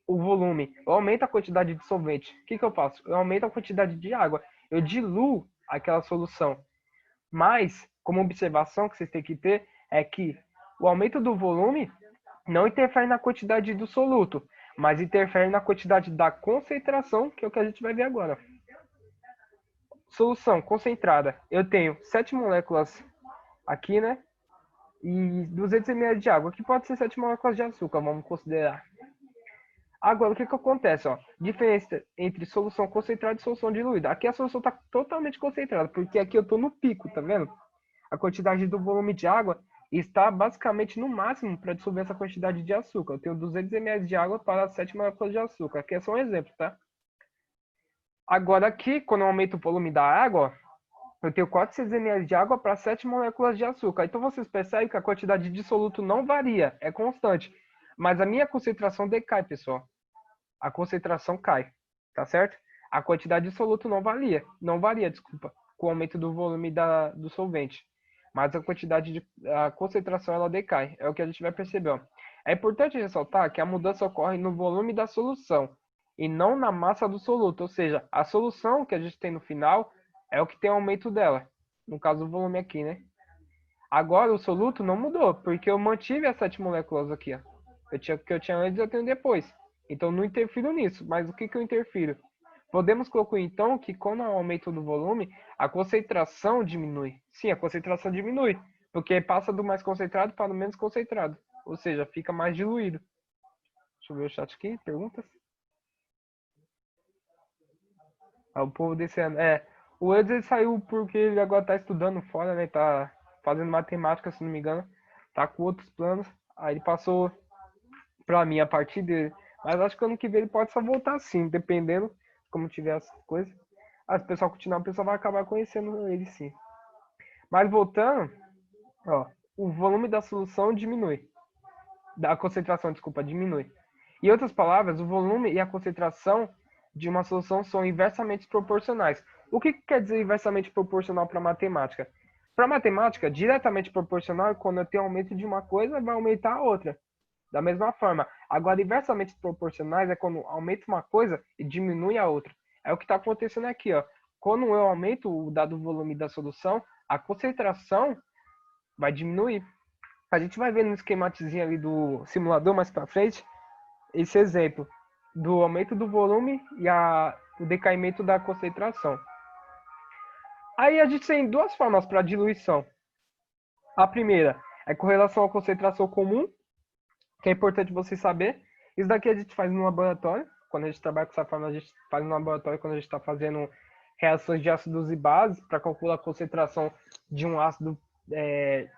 o volume, eu aumento a quantidade de solvente. O que eu faço? Eu aumento a quantidade de água. Eu diluo aquela solução. Mas, como observação que vocês têm que ter, é que o aumento do volume não interfere na quantidade do soluto, mas interfere na quantidade da concentração, que é o que a gente vai ver agora. Solução concentrada. Eu tenho 7 moléculas aqui, né? E 200 ml de água. Aqui pode ser 7 moléculas de açúcar, vamos considerar. Agora, o que acontece? Ó? Diferença entre solução concentrada e solução diluída. Aqui a solução está totalmente concentrada, porque aqui eu estou no pico, tá vendo? A quantidade do volume de água está basicamente no máximo para dissolver essa quantidade de açúcar. Eu tenho 200 ml de água para 7 moléculas de açúcar. Aqui é só um exemplo, tá? Agora aqui, quando eu aumento o volume da água, eu tenho 400 ml de água para 7 moléculas de açúcar. Então vocês percebem que a quantidade de soluto não varia, é constante. Mas a minha concentração decai, pessoal. A concentração cai, tá certo? A quantidade de soluto não varia, desculpa, com o aumento do volume do solvente. Mas a concentração ela decai, é o que a gente vai perceber. Ó. É importante ressaltar que a mudança ocorre no volume da solução e não na massa do soluto, ou seja, a solução que a gente tem no final é o que tem aumento dela, no caso o volume aqui, né? Agora o soluto não mudou, porque eu mantive as 7 moléculas aqui, ó. O que eu tinha antes eu tenho depois. Então não interfiro nisso, mas o que eu interfiro? Podemos concluir então que quando há um aumento do volume, a concentração diminui. Sim, a concentração diminui, porque passa do mais concentrado para o menos concentrado, ou seja, fica mais diluído. Deixa eu ver o chat aqui, perguntas? O povo desse ano. O Edson ele saiu porque ele agora tá estudando fora, né? Tá fazendo matemática, se não me engano. Tá com outros planos. Aí ele passou pra mim a partir dele. Mas acho que ano que vem ele pode só voltar sim, dependendo como tiver as coisas. Se o pessoal continuar, o pessoal vai acabar conhecendo ele sim. Mas voltando, ó, o volume da solução diminui. Da concentração, desculpa, diminui. Em outras palavras, o volume e a concentração de uma solução são inversamente proporcionais. O que quer dizer inversamente proporcional para matemática? Para matemática, diretamente proporcional é quando eu tenho aumento de uma coisa, vai aumentar a outra. Da mesma forma. Agora, inversamente proporcionais é quando aumenta uma coisa e diminui a outra. É o que está acontecendo aqui. Ó. Quando eu aumento o dado volume da solução, a concentração vai diminuir. A gente vai ver no esquematizinho ali do simulador mais para frente esse exemplo do aumento do volume e o decaimento da concentração. Aí a gente tem duas formas para diluição. A primeira é com relação à concentração comum, que é importante você saber. Isso daqui a gente faz no laboratório. Quando a gente trabalha com essa forma, a gente faz no laboratório quando a gente está fazendo reações de ácidos e bases para calcular a concentração de um ácido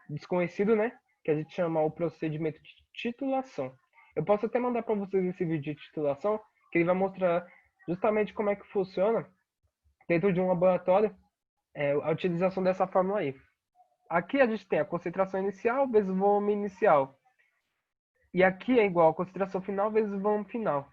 desconhecido, né? Que a gente chama o procedimento de titulação. Eu posso até mandar para vocês esse vídeo de titulação, que ele vai mostrar justamente como é que funciona dentro de um laboratório a utilização dessa fórmula aí. Aqui a gente tem a concentração inicial vezes o volume inicial. E aqui é igual a concentração final vezes o volume final.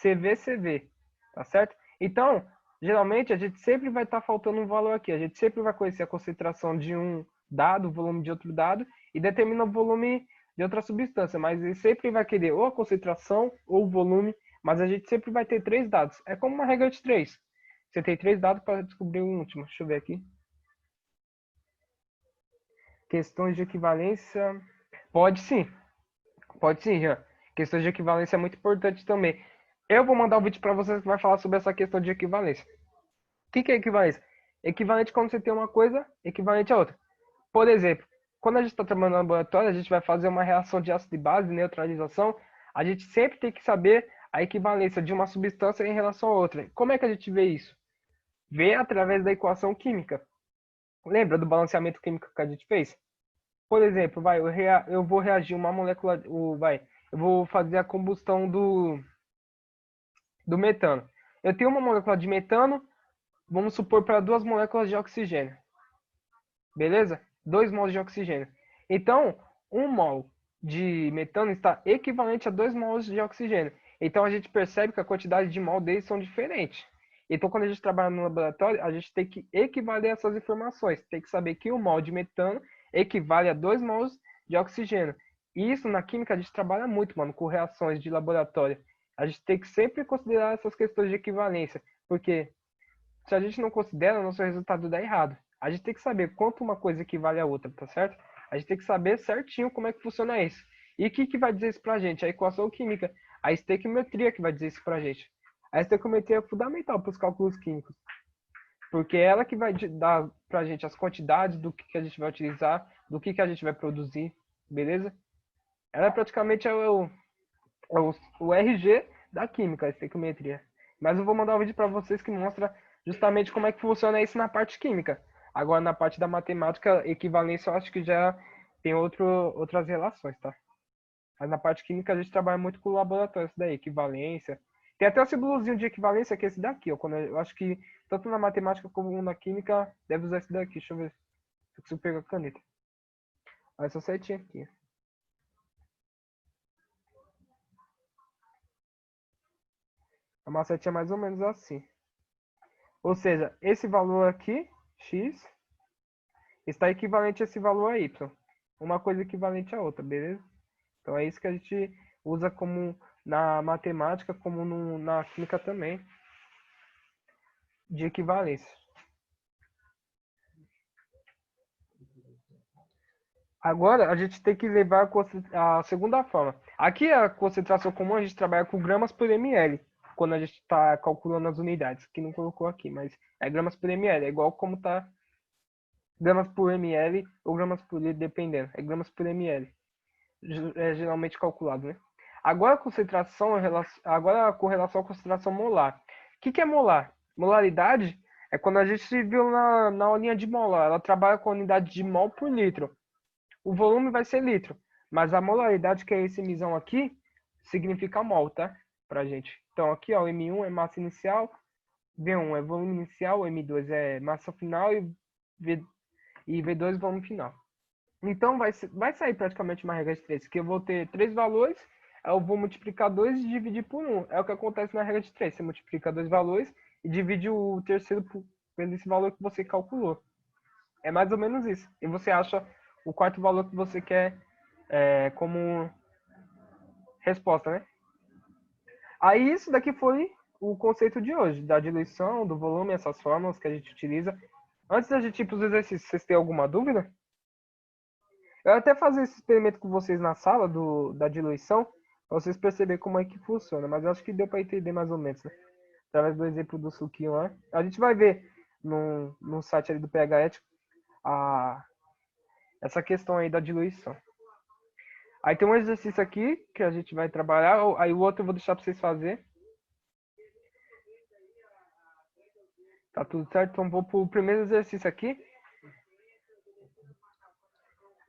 CV. Tá certo? Então, geralmente, a gente sempre vai estar faltando um valor aqui. A gente sempre vai conhecer a concentração de um dado, o volume de outro dado, e determina o volume de outra substância. Mas ele sempre vai querer ou a concentração ou o volume, mas a gente sempre vai ter 3 dados. É como uma regra de 3. Você tem 3 dados para descobrir o último. Deixa eu ver aqui. Questões de equivalência. Pode sim, Jean. Questões de equivalência é muito importante também. Eu vou mandar um vídeo para vocês que vai falar sobre essa questão de equivalência. O que é equivalência? Equivalente quando você tem uma coisa equivalente a outra. Por exemplo, quando a gente está trabalhando no laboratório, a gente vai fazer uma reação de ácido e base, neutralização. A gente sempre tem que saber a equivalência de uma substância em relação a outra. Como é que a gente vê isso? Vê através da equação química. Lembra do balanceamento químico que a gente fez? Por exemplo, eu vou reagir uma molécula, eu vou fazer a combustão do metano. Eu tenho uma molécula de metano, vamos supor para 2 moléculas de oxigênio. Beleza? 2 mols de oxigênio. Então, 1 mol de metano está equivalente a 2 mols de oxigênio. Então, a gente percebe que a quantidade de mol deles são diferentes. Então, quando a gente trabalha no laboratório, a gente tem que equivaler essas informações. Tem que saber que 1 mol de metano equivale a 2 mols de oxigênio. E isso na química a gente trabalha muito, mano, com reações de laboratório. A gente tem que sempre considerar essas questões de equivalência, porque se a gente não considera, o nosso resultado dá errado. A gente tem que saber quanto uma coisa equivale a outra, tá certo? A gente tem que saber certinho como é que funciona isso. E o que vai dizer isso pra gente? A equação química, a estequiometria que vai dizer isso pra gente. A estequiometria é fundamental para os cálculos químicos, porque é ela que vai dar pra gente as quantidades do que a gente vai utilizar, do que a gente vai produzir, beleza? Ela é praticamente o RG da química, a estequiometria. Mas eu vou mandar um vídeo para vocês que mostra justamente como é que funciona isso na parte química. Agora, na parte da matemática, equivalência, eu acho que já tem outras relações, tá? Mas na parte química a gente trabalha muito com o laboratório, isso daí, equivalência. Tem até o símbolozinho de equivalência, que é esse daqui, ó. Quando eu acho que tanto na matemática como na química deve usar esse daqui. Deixa eu ver se eu consigo pegar a caneta. Olha essa setinha aqui. É uma setinha mais ou menos assim. Ou seja, esse valor aqui, x, está equivalente a esse valor a y. Uma coisa equivalente à outra, beleza? Então é isso que a gente usa como na matemática, como na química também, de equivalência. Agora a gente tem que levar a segunda forma. Aqui a concentração comum a gente trabalha com gramas por ml, quando a gente está calculando as unidades, que não colocou aqui, mas é gramas por ml, é igual como está gramas por ml ou gramas por litro, dependendo. É gramas por ml. É geralmente calculado, né? Agora com relação à concentração molar. O que é molar? Molaridade é quando a gente viu na aulinha de molar. Ela trabalha com a unidade de mol por litro. O volume vai ser litro, mas a molaridade, que é esse misão aqui, significa mol, tá? Pra gente. Então aqui, ó, M1 é massa inicial, V1 é volume inicial, M2 é massa final e V2 volume final. Então vai sair praticamente uma regra de 3, que eu vou ter três valores, eu vou multiplicar 2 e dividir por 1. É o que acontece na regra de 3. Você multiplica dois valores e divide o terceiro por esse valor que você calculou. É mais ou menos isso. E você acha o quarto valor que você quer como resposta, né? Aí isso daqui foi o conceito de hoje, da diluição, do volume, essas fórmulas que a gente utiliza. Antes da gente ir para os exercícios, vocês têm alguma dúvida? Eu até fazer esse experimento com vocês na sala da diluição, para vocês perceberem como é que funciona, mas eu acho que deu para entender mais ou menos, né? Através do exemplo do suquinho lá. A gente vai ver no site ali do PH Ético essa questão aí da diluição. Aí tem um exercício aqui que a gente vai trabalhar, aí o outro eu vou deixar para vocês fazerem. Tá tudo certo? Então vou pro primeiro exercício aqui.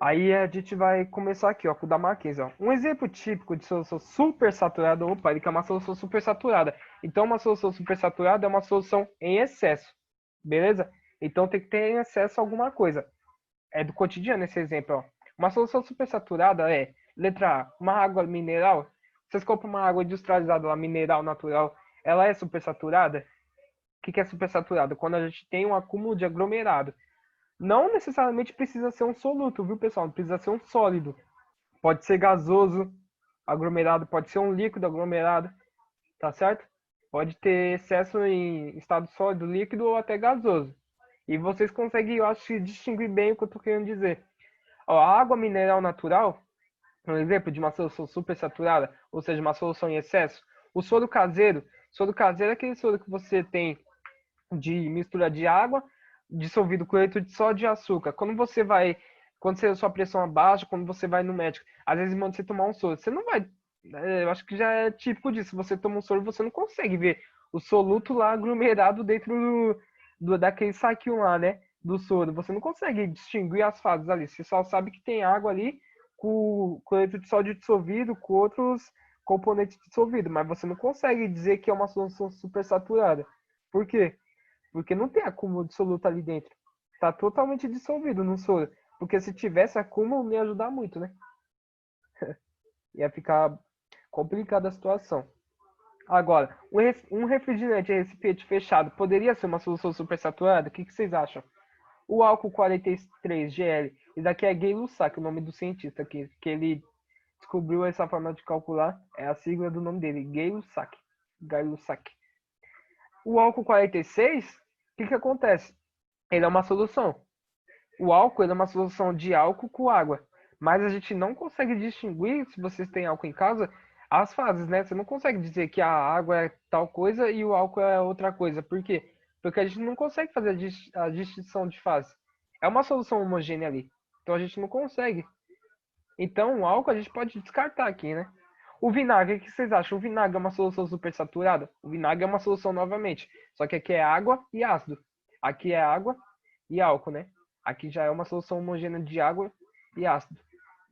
Aí a gente vai começar aqui, ó, com o da Mackenzie, ó. Um exemplo típico de solução supersaturada, opa, ele quer uma solução supersaturada. Então uma solução supersaturada é uma solução em excesso, beleza? Então tem que ter em excesso alguma coisa. É do cotidiano esse exemplo, ó. Uma solução supersaturada é, letra A, uma água mineral. Vocês compram uma água industrializada, uma mineral natural, ela é supersaturada? O que é supersaturado? Quando a gente tem um acúmulo de aglomerado. Não necessariamente precisa ser um soluto, viu, pessoal? Não precisa ser um sólido. Pode ser gasoso aglomerado, pode ser um líquido aglomerado, tá certo? Pode ter excesso em estado sólido, líquido ou até gasoso. E vocês conseguem, eu acho, distinguir bem o que eu estou querendo dizer. Ó, a água mineral natural, um exemplo de uma solução supersaturada, ou seja, uma solução em excesso. O soro caseiro é aquele soro que você tem de mistura de água dissolvido com leite de sódio e açúcar. Quando a sua pressão abaixa, quando você vai no médico, às vezes manda você tomar um soro. Você não vai, eu acho que já é típico disso. Você toma um soro, você não consegue ver o soluto lá aglomerado dentro daquele saquinho lá, né? Do soro. Você não consegue distinguir as fases ali. Você só sabe que tem água ali com leite de sódio dissolvido, com outros componentes dissolvidos, mas você não consegue dizer que é uma solução supersaturada. Por quê? Porque não tem acúmulo de soluto ali dentro. Tá totalmente dissolvido no soro. Porque se tivesse acúmulo, não ia ajudar muito, né? Ia ficar complicada a situação. Agora, um refrigerante em recipiente fechado poderia ser uma solução supersaturada? O que vocês acham? O álcool 43Gl, isso aqui é Gay-Lussac, o nome do cientista que ele descobriu essa forma de calcular, é a sigla do nome dele, Gay-Lussac. Gay-Lussac. O álcool 46, o que acontece? Ele é uma solução. O álcool é uma solução de álcool com água. Mas a gente não consegue distinguir, se vocês têm álcool em casa, as fases, né? Você não consegue dizer que a água é tal coisa e o álcool é outra coisa. Por quê? Porque a gente não consegue fazer a distinção de fase. É uma solução homogênea ali. Então a gente não consegue. Então o álcool a gente pode descartar aqui, né? O vinagre, o que vocês acham? O vinagre é uma solução supersaturada? O vinagre é uma solução novamente. Só que aqui é água e ácido. Aqui é água e álcool, né? Aqui já é uma solução homogênea de água e ácido.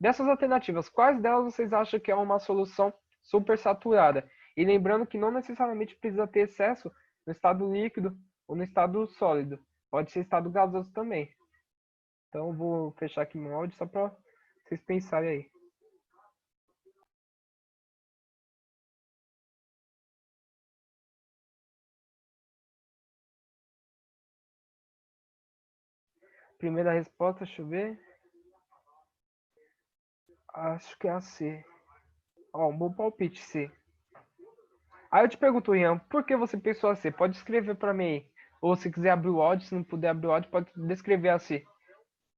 Dessas alternativas, quais delas vocês acham que é uma solução supersaturada? E lembrando que não necessariamente precisa ter excesso no estado líquido ou no estado sólido. Pode ser estado gasoso também. Então, vou fechar aqui meu áudio só para vocês pensarem aí. Primeira resposta, deixa eu ver. Acho que é a C. Ó, um bom palpite, C. Aí eu te pergunto, Ian, por que você pensou a C? Pode escrever para mim aí. Ou se quiser abrir o áudio, se não puder abrir o áudio, pode descrever a C.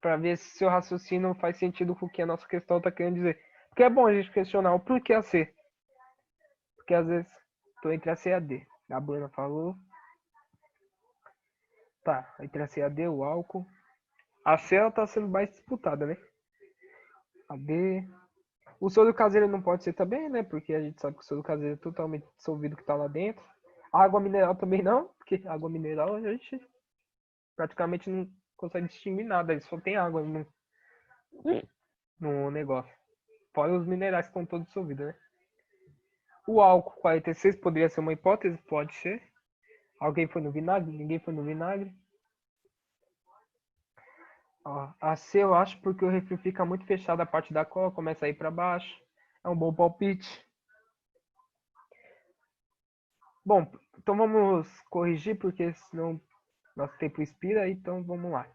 Para ver se seu raciocínio faz sentido com o que a nossa questão está querendo dizer. Porque é bom a gente questionar o porquê a C. Porque às vezes estou entre a C e a D. A Bruna falou. Tá, entre a C e a D, o álcool. A C ela tá sendo mais disputada, né? A D. O soro caseiro não pode ser também, né? Porque a gente sabe que o soro caseiro é totalmente dissolvido que tá lá dentro. A água mineral também não, porque água mineral a gente praticamente não consegue distinguir nada. Só tem água no negócio. Fora os minerais que estão todos dissolvidos, né? O álcool 46 poderia ser uma hipótese? Pode ser. Alguém foi no vinagre? Ninguém foi no vinagre. Ó, a C eu acho porque o refri fica muito fechado, a parte da cola começa a ir para baixo. É um bom palpite. Bom, então vamos corrigir porque senão nosso tempo expira, então vamos lá.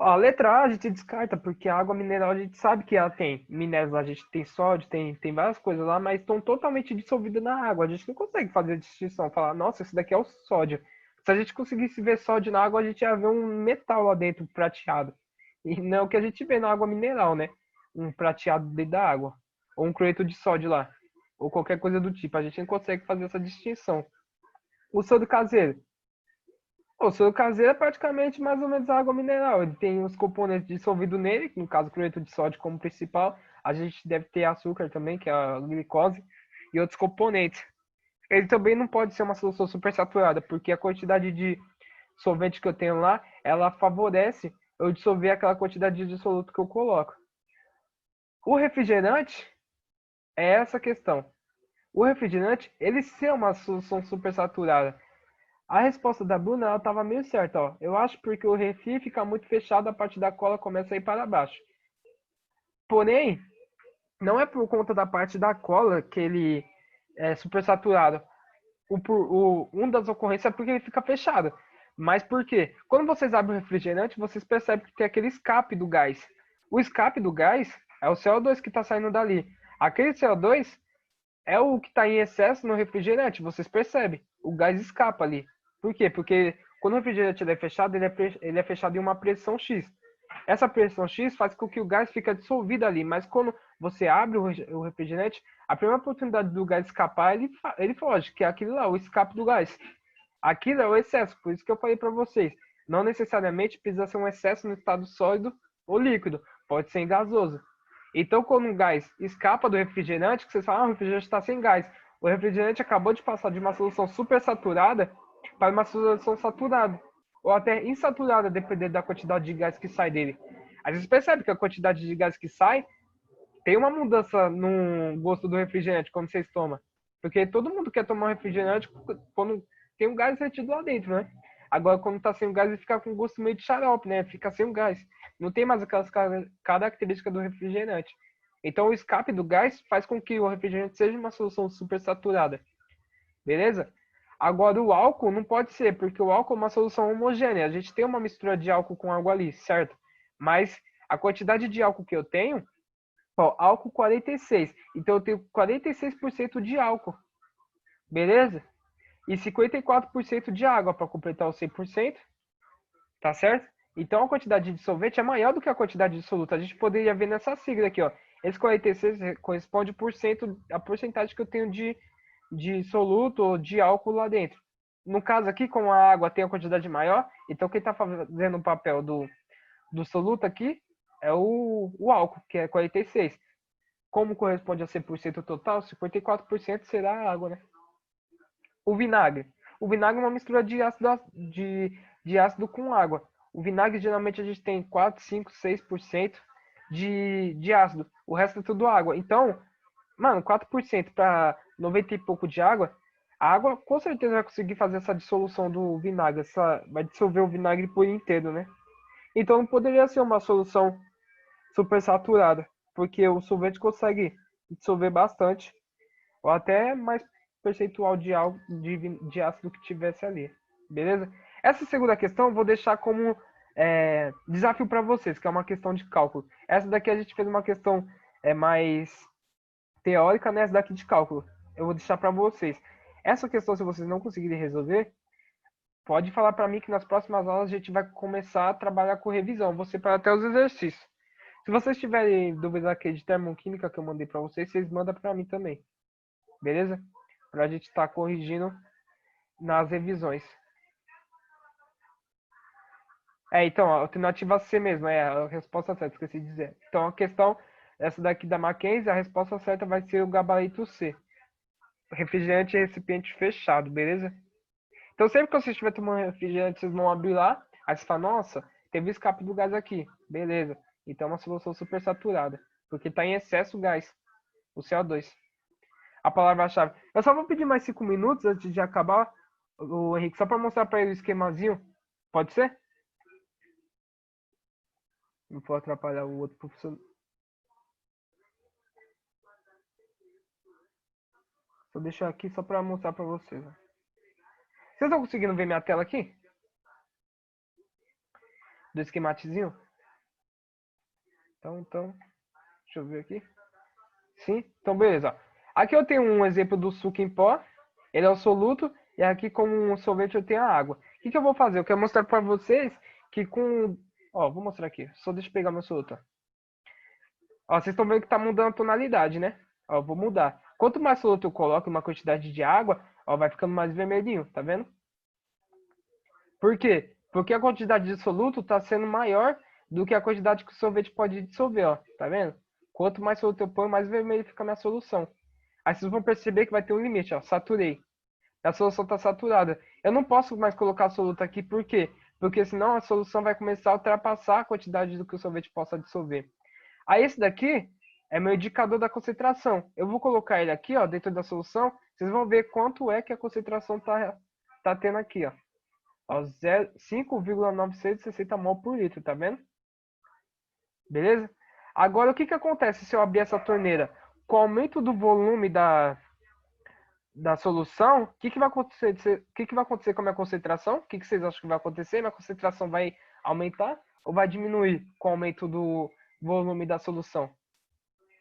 Ó, a letra A a gente descarta porque a água mineral a gente sabe que ela tem minérios, a gente tem sódio, tem várias coisas lá, mas estão totalmente dissolvidas na água. A gente não consegue fazer a distinção, falar, nossa, esse daqui é o sódio. Se a gente conseguisse ver sódio na água, a gente ia ver um metal lá dentro prateado. E não é o que a gente vê na água mineral, né? Um prateado dentro da água. Ou um cloreto de sódio lá. Ou qualquer coisa do tipo. A gente não consegue fazer essa distinção. O soro caseiro. O soro caseiro é praticamente mais ou menos água mineral. Ele tem os componentes dissolvidos nele, que no caso o cloreto de sódio como principal. A gente deve ter açúcar também, que é a glicose, e outros componentes. Ele também não pode ser uma solução supersaturada, porque a quantidade de solvente que eu tenho lá, ela favorece eu dissolver aquela quantidade de dissoluto que eu coloco. O refrigerante é essa a questão. O refrigerante, ele ser uma solução supersaturada. A resposta da Bruna, ela estava meio certa, ó. Eu acho porque o refri fica muito fechado, a parte da cola começa a ir para baixo. Porém, não é por conta da parte da cola que ele é supersaturado. Um das ocorrências é porque ele fica fechado. Mas por quê? Quando vocês abrem o refrigerante, vocês percebem que tem aquele escape do gás. O escape do gás é o CO2 que está saindo dali. Aquele CO2 é o que está em excesso no refrigerante, vocês percebem. O gás escapa ali. Por quê? Porque quando o refrigerante é fechado, ele é fechado em uma pressão X. Essa pressão X faz com que o gás fique dissolvido ali, mas quando você abre o refrigerante, a primeira oportunidade do gás escapar, ele foge, que é aquilo lá, o escape do gás. Aquilo é o excesso, por isso que eu falei para vocês. Não necessariamente precisa ser um excesso no estado sólido ou líquido, pode ser em gasoso. Então, quando o gás escapa do refrigerante, que vocês falam, o refrigerante está sem gás. O refrigerante acabou de passar de uma solução supersaturada para uma solução saturada. Ou até insaturada, dependendo da quantidade de gás que sai dele. A gente percebe que a quantidade de gás que sai tem uma mudança no gosto do refrigerante quando vocês tomam. Porque todo mundo quer tomar um refrigerante quando tem um gás retido lá dentro, né? Agora, quando tá sem o gás, ele fica com gosto meio de xarope, né? Fica sem o gás. Não tem mais aquelas características do refrigerante. Então, o escape do gás faz com que o refrigerante seja uma solução super saturada. Beleza? Agora, o álcool não pode ser, porque o álcool é uma solução homogênea. A gente tem uma mistura de álcool com água ali, certo? Mas a quantidade de álcool que eu tenho, ó, álcool 46. Então, eu tenho 46% de álcool. Beleza? E 54% de água para completar os 100%, tá certo? Então a quantidade de solvente é maior do que a quantidade de soluto. A gente poderia ver nessa sigla aqui, ó. Esse 46 corresponde por cento a porcentagem que eu tenho de soluto ou de álcool lá dentro. No caso aqui, como a água tem a quantidade maior, então quem está fazendo o papel do soluto aqui é o álcool, que é 46. Como corresponde a 100% total, 54% será a água, né? O vinagre. O vinagre é uma mistura de ácido com água. O vinagre geralmente a gente tem 4, 5, 6%. de ácido. O resto é tudo água. Então, mano, 4% para 90 e pouco de água, a água com certeza vai conseguir fazer essa dissolução do vinagre. Vai dissolver o vinagre por inteiro, né? Então não poderia ser uma solução super saturada, porque o solvente consegue dissolver bastante, ou até mais percentual de ácido que tivesse ali. Beleza? Essa segunda questão eu vou deixar como desafio para vocês, que é uma questão de cálculo. Essa daqui a gente fez uma questão mais teórica, né? Essa daqui de cálculo. Eu vou deixar para vocês. Essa questão, se vocês não conseguirem resolver, pode falar para mim que nas próximas aulas a gente vai começar a trabalhar com revisão. Vou separar até os exercícios. Se vocês tiverem dúvidas aqui de termoquímica que eu mandei para vocês, vocês mandam para mim também. Beleza? Para a gente estar corrigindo nas revisões. Então, a alternativa C mesmo, é a resposta certa, esqueci de dizer. Então, a questão, essa daqui da Mackenzie, a resposta certa vai ser o gabarito C. Refrigerante e recipiente fechado, beleza? Então, sempre que você estiver tomando refrigerante, vocês vão abrir lá, aí você fala, nossa, teve escape do gás aqui. Beleza. Então, é uma solução super saturada, porque está em excesso o gás, o CO2. A palavra-chave. Eu só vou pedir mais 5 minutos antes de acabar, o Henrique, só para mostrar para ele o esquemazinho. Pode ser? Não vou atrapalhar o outro professor. Vou deixar aqui só para mostrar para vocês. Vocês estão conseguindo ver minha tela aqui? Do esquematizinho? Então, deixa eu ver aqui. Sim? Então, beleza. Aqui eu tenho um exemplo do suco em pó. Ele é o soluto. E aqui, como um sorvete, eu tenho a água. O que eu vou fazer? Eu quero mostrar para vocês que com... Ó, vou mostrar aqui. Só deixa eu pegar meu soluto. Ó, vocês estão vendo que tá mudando a tonalidade, né? Ó, eu vou mudar. Quanto mais soluto eu coloco uma quantidade de água, ó, vai ficando mais vermelhinho, tá vendo? Por quê? Porque a quantidade de soluto está sendo maior do que a quantidade que o sorvete pode dissolver, ó. Tá vendo? Quanto mais soluto eu ponho, mais vermelho fica a minha solução. Aí vocês vão perceber que vai ter um limite, ó. Saturei. A solução está saturada. Eu não posso mais colocar soluto aqui, por quê? Porque senão a solução vai começar a ultrapassar a quantidade do que o sorvete possa dissolver. Aí esse daqui é meu indicador da concentração. Eu vou colocar ele aqui, ó, dentro da solução. Vocês vão ver quanto é que a concentração tá tendo aqui, ó. 5,960 mol por litro, tá vendo? Beleza? Agora, o que acontece se eu abrir essa torneira? Com o aumento do volume da solução, o que vai acontecer? Que vai acontecer com a minha concentração? O que vocês acham que vai acontecer? Minha concentração vai aumentar ou vai diminuir com o aumento do volume da solução?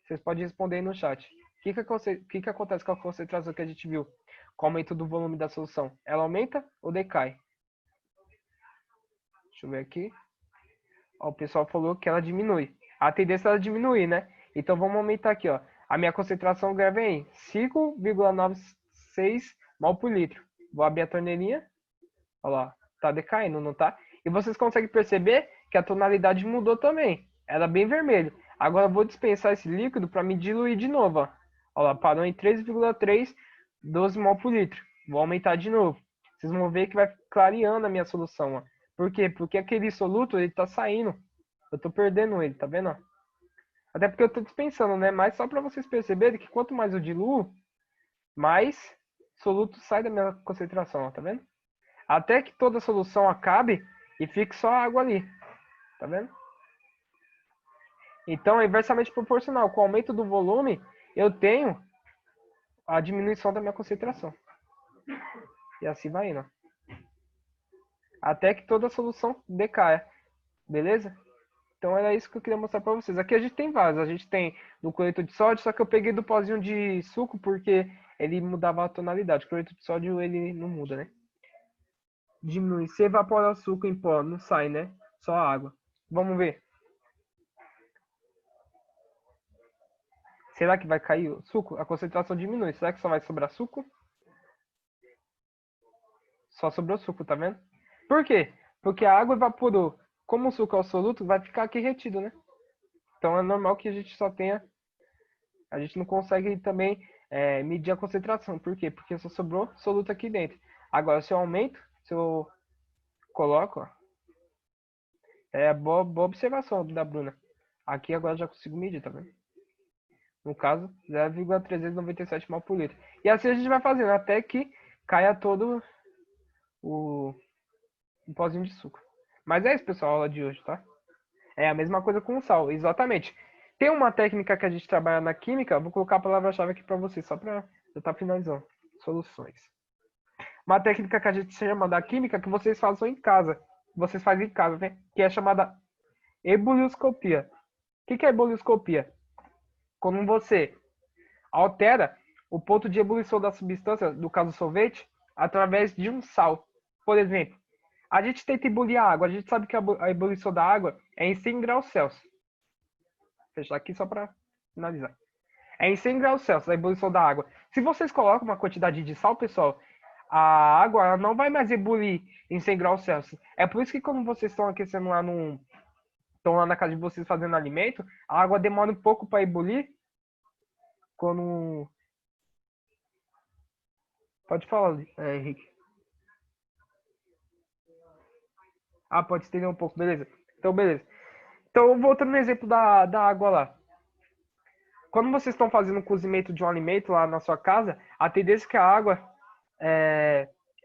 Vocês podem responder aí no chat. O que acontece com a concentração que a gente viu? Com o aumento do volume da solução? Ela aumenta ou decai? Deixa eu ver aqui. Ó, o pessoal falou que ela diminui. A tendência é ela diminuir, né? Então vamos aumentar aqui, ó. A minha concentração, gravei aí, 5,96 mol por litro. Vou abrir a torneirinha. Olha lá, tá decaindo, não tá? E vocês conseguem perceber que a tonalidade mudou também. Ela é bem vermelha. Agora eu vou dispensar esse líquido para me diluir de novo, ó. Olha lá, parou em 3,3, 12 mol por litro. Vou aumentar de novo. Vocês vão ver que vai clareando a minha solução, ó. Por quê? Porque aquele soluto, ele tá saindo. Eu tô perdendo ele, tá vendo? Até porque eu tô dispensando, né? Mas só para vocês perceberem que quanto mais eu diluo, mais soluto sai da minha concentração, ó, tá vendo? Até que toda a solução acabe e fique só a água ali, tá vendo? Então é inversamente proporcional. Com o aumento do volume, eu tenho a diminuição da minha concentração. E assim vai indo. Até que toda a solução decaia. Beleza? Então era isso que eu queria mostrar para vocês. Aqui a gente tem vários. A gente tem do cloreto de sódio, só que eu peguei do pozinho de suco porque ele mudava a tonalidade. O cloreto de sódio ele não muda, né? Diminui. Se evaporar o suco em pó, não sai, né? Só a água. Vamos ver. Será que vai cair o suco? A concentração diminui. Será que só vai sobrar suco? Só sobrou suco, tá vendo? Por quê? Porque a água evaporou. Como o suco é o soluto, vai ficar aqui retido, né? Então é normal que a gente só tenha... A gente não consegue também medir a concentração. Por quê? Porque só sobrou soluto aqui dentro. Agora, se eu aumento, se eu coloco... Ó, boa observação da Bruna. Aqui agora eu já consigo medir, tá vendo? No caso, 0,397 mol por litro. E assim a gente vai fazendo até que caia todo o pozinho de suco. Mas é isso, pessoal, a aula de hoje, tá? É a mesma coisa com o sal, exatamente. Tem uma técnica que a gente trabalha na química, vou colocar a palavra-chave aqui para vocês, só para eu estar finalizando. Soluções. Uma técnica que a gente chama da química que vocês fazem em casa. Vocês fazem em casa, né? Que é chamada ebulioscopia. O que é ebulioscopia? Quando você altera o ponto de ebulição da substância, no caso solvente, através de um sal. Por exemplo, a gente tenta ebulir a água. A gente sabe que a ebulição da água é em 100 graus Celsius. Vou fechar aqui só para finalizar. É em 100 graus Celsius a ebulição da água. Se vocês colocam uma quantidade de sal, pessoal, a água ela não vai mais ebulir em 100 graus Celsius. É por isso que quando vocês estão aquecendo lá estão lá na casa de vocês fazendo alimento, a água demora um pouco para ebulir. Quando pode falar, Henrique. Ah, pode estender um pouco, beleza. Então, beleza. Então, voltando no exemplo da água lá. Quando vocês estão fazendo o cozimento de um alimento lá na sua casa, a tendência é que a água,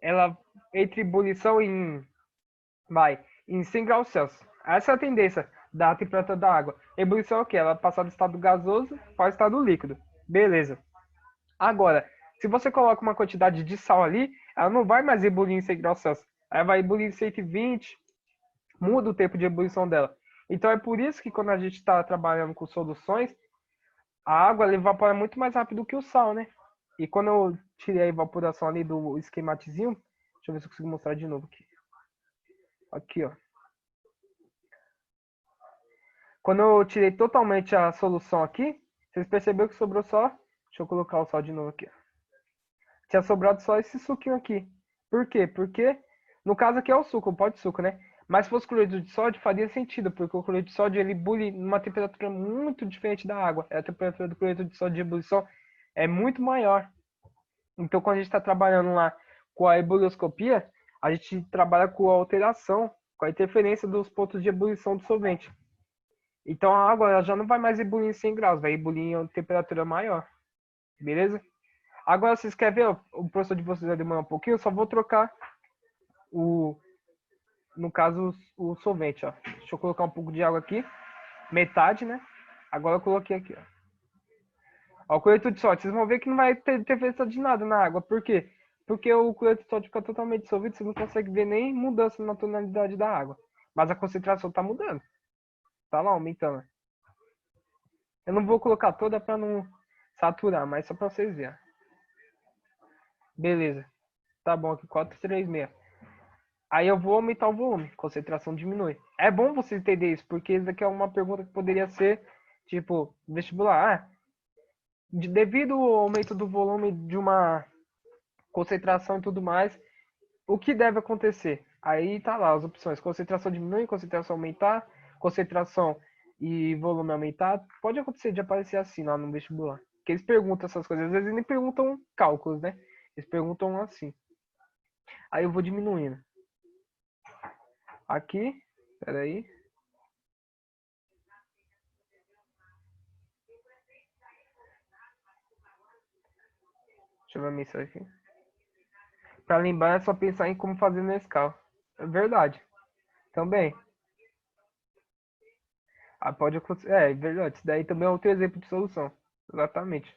ela entre ebulição em 100 graus Celsius. Essa é a tendência da temperatura da água. Ebulição é o quê? Ela passar do estado gasoso para o estado líquido. Beleza. Agora, se você coloca uma quantidade de sal ali, ela não vai mais ebulir em 100 graus Celsius. Ela vai ebulir em 120, muda o tempo de ebulição dela. Então é por isso que quando a gente está trabalhando com soluções, a água ela evapora muito mais rápido que o sal, né? E quando eu tirei a evaporação ali do esquematizinho, deixa eu ver se eu consigo mostrar de novo aqui. Aqui, ó. Quando eu tirei totalmente a solução aqui, vocês perceberam que sobrou só... Deixa eu colocar o sal de novo aqui. Tinha sobrado só esse suquinho aqui. Por quê? Porque, no caso aqui é o suco, o pó de suco, né? Mas se fosse cloreto de sódio, faria sentido, porque o cloreto de sódio ele bule numa temperatura muito diferente da água. A temperatura do cloreto de sódio de ebulição é muito maior. Então, quando a gente está trabalhando lá com a ebulioscopia, a gente trabalha com a alteração, com a interferência dos pontos de ebulição do solvente. Então, a água ela já não vai mais ebulir em 100 graus, vai ebulir em uma temperatura maior. Beleza? Agora, vocês querem ver? O professor de vocês vai demorar um pouquinho, eu só vou trocar no caso, o solvente, ó. Deixa eu colocar um pouco de água aqui. Metade, né? Agora eu coloquei aqui, ó. Ó, o cloreto de sódio. Vocês vão ver que não vai ter diferença de nada na água. Por quê? Porque o cloreto de sódio fica totalmente dissolvido, você não consegue ver nem mudança na tonalidade da água. Mas a concentração tá mudando. Tá lá, aumentando. Eu não vou colocar toda para não saturar, mas só para vocês verem. Beleza. Tá bom aqui, 436. Aí eu vou aumentar o volume, concentração diminui. É bom você entender isso, porque isso aqui é uma pergunta que poderia ser, tipo, vestibular. Devido ao aumento do volume de uma concentração e tudo mais, o que deve acontecer? Aí tá lá as opções, concentração diminui, concentração aumentar, concentração e volume aumentar. Pode acontecer de aparecer assim lá no vestibular. Porque eles perguntam essas coisas, às vezes eles nem perguntam cálculos, né? Eles perguntam assim. Aí eu vou diminuindo. Aqui, peraí. Deixa eu ver a mensagem aqui. Para lembrar é só pensar em como fazer Nescau. É verdade. Também. Ah, pode acontecer. É verdade. Isso daí também é outro exemplo de solução. Exatamente.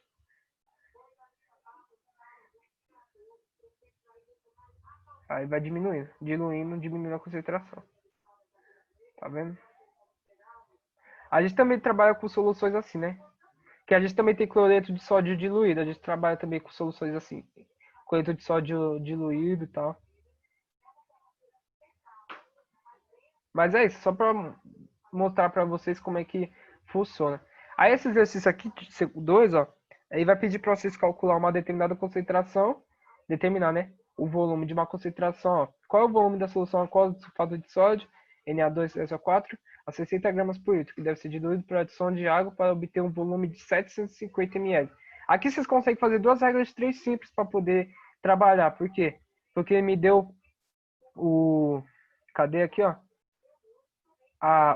Aí vai diminuindo. Diluindo, diminuindo a concentração. Tá vendo? A gente também trabalha com soluções assim, né? Que a gente também tem cloreto de sódio diluído. A gente trabalha também com soluções assim. Cloreto de sódio diluído e tal. Mas é isso, só para mostrar para vocês como é que funciona. Aí esse exercício aqui, 2, ó, aí vai pedir para vocês calcular uma determinada concentração, determinar, né, o volume de uma concentração, ó. Qual é o volume da solução aquosa de sulfato de sódio, Na2SO4, a 60 gramas por litro, que deve ser diluído por adição de água para obter um volume de 750 ml. Aqui vocês conseguem fazer duas regras de 3 simples para poder trabalhar. Por quê? Porque me deu o... Cadê aqui, ó?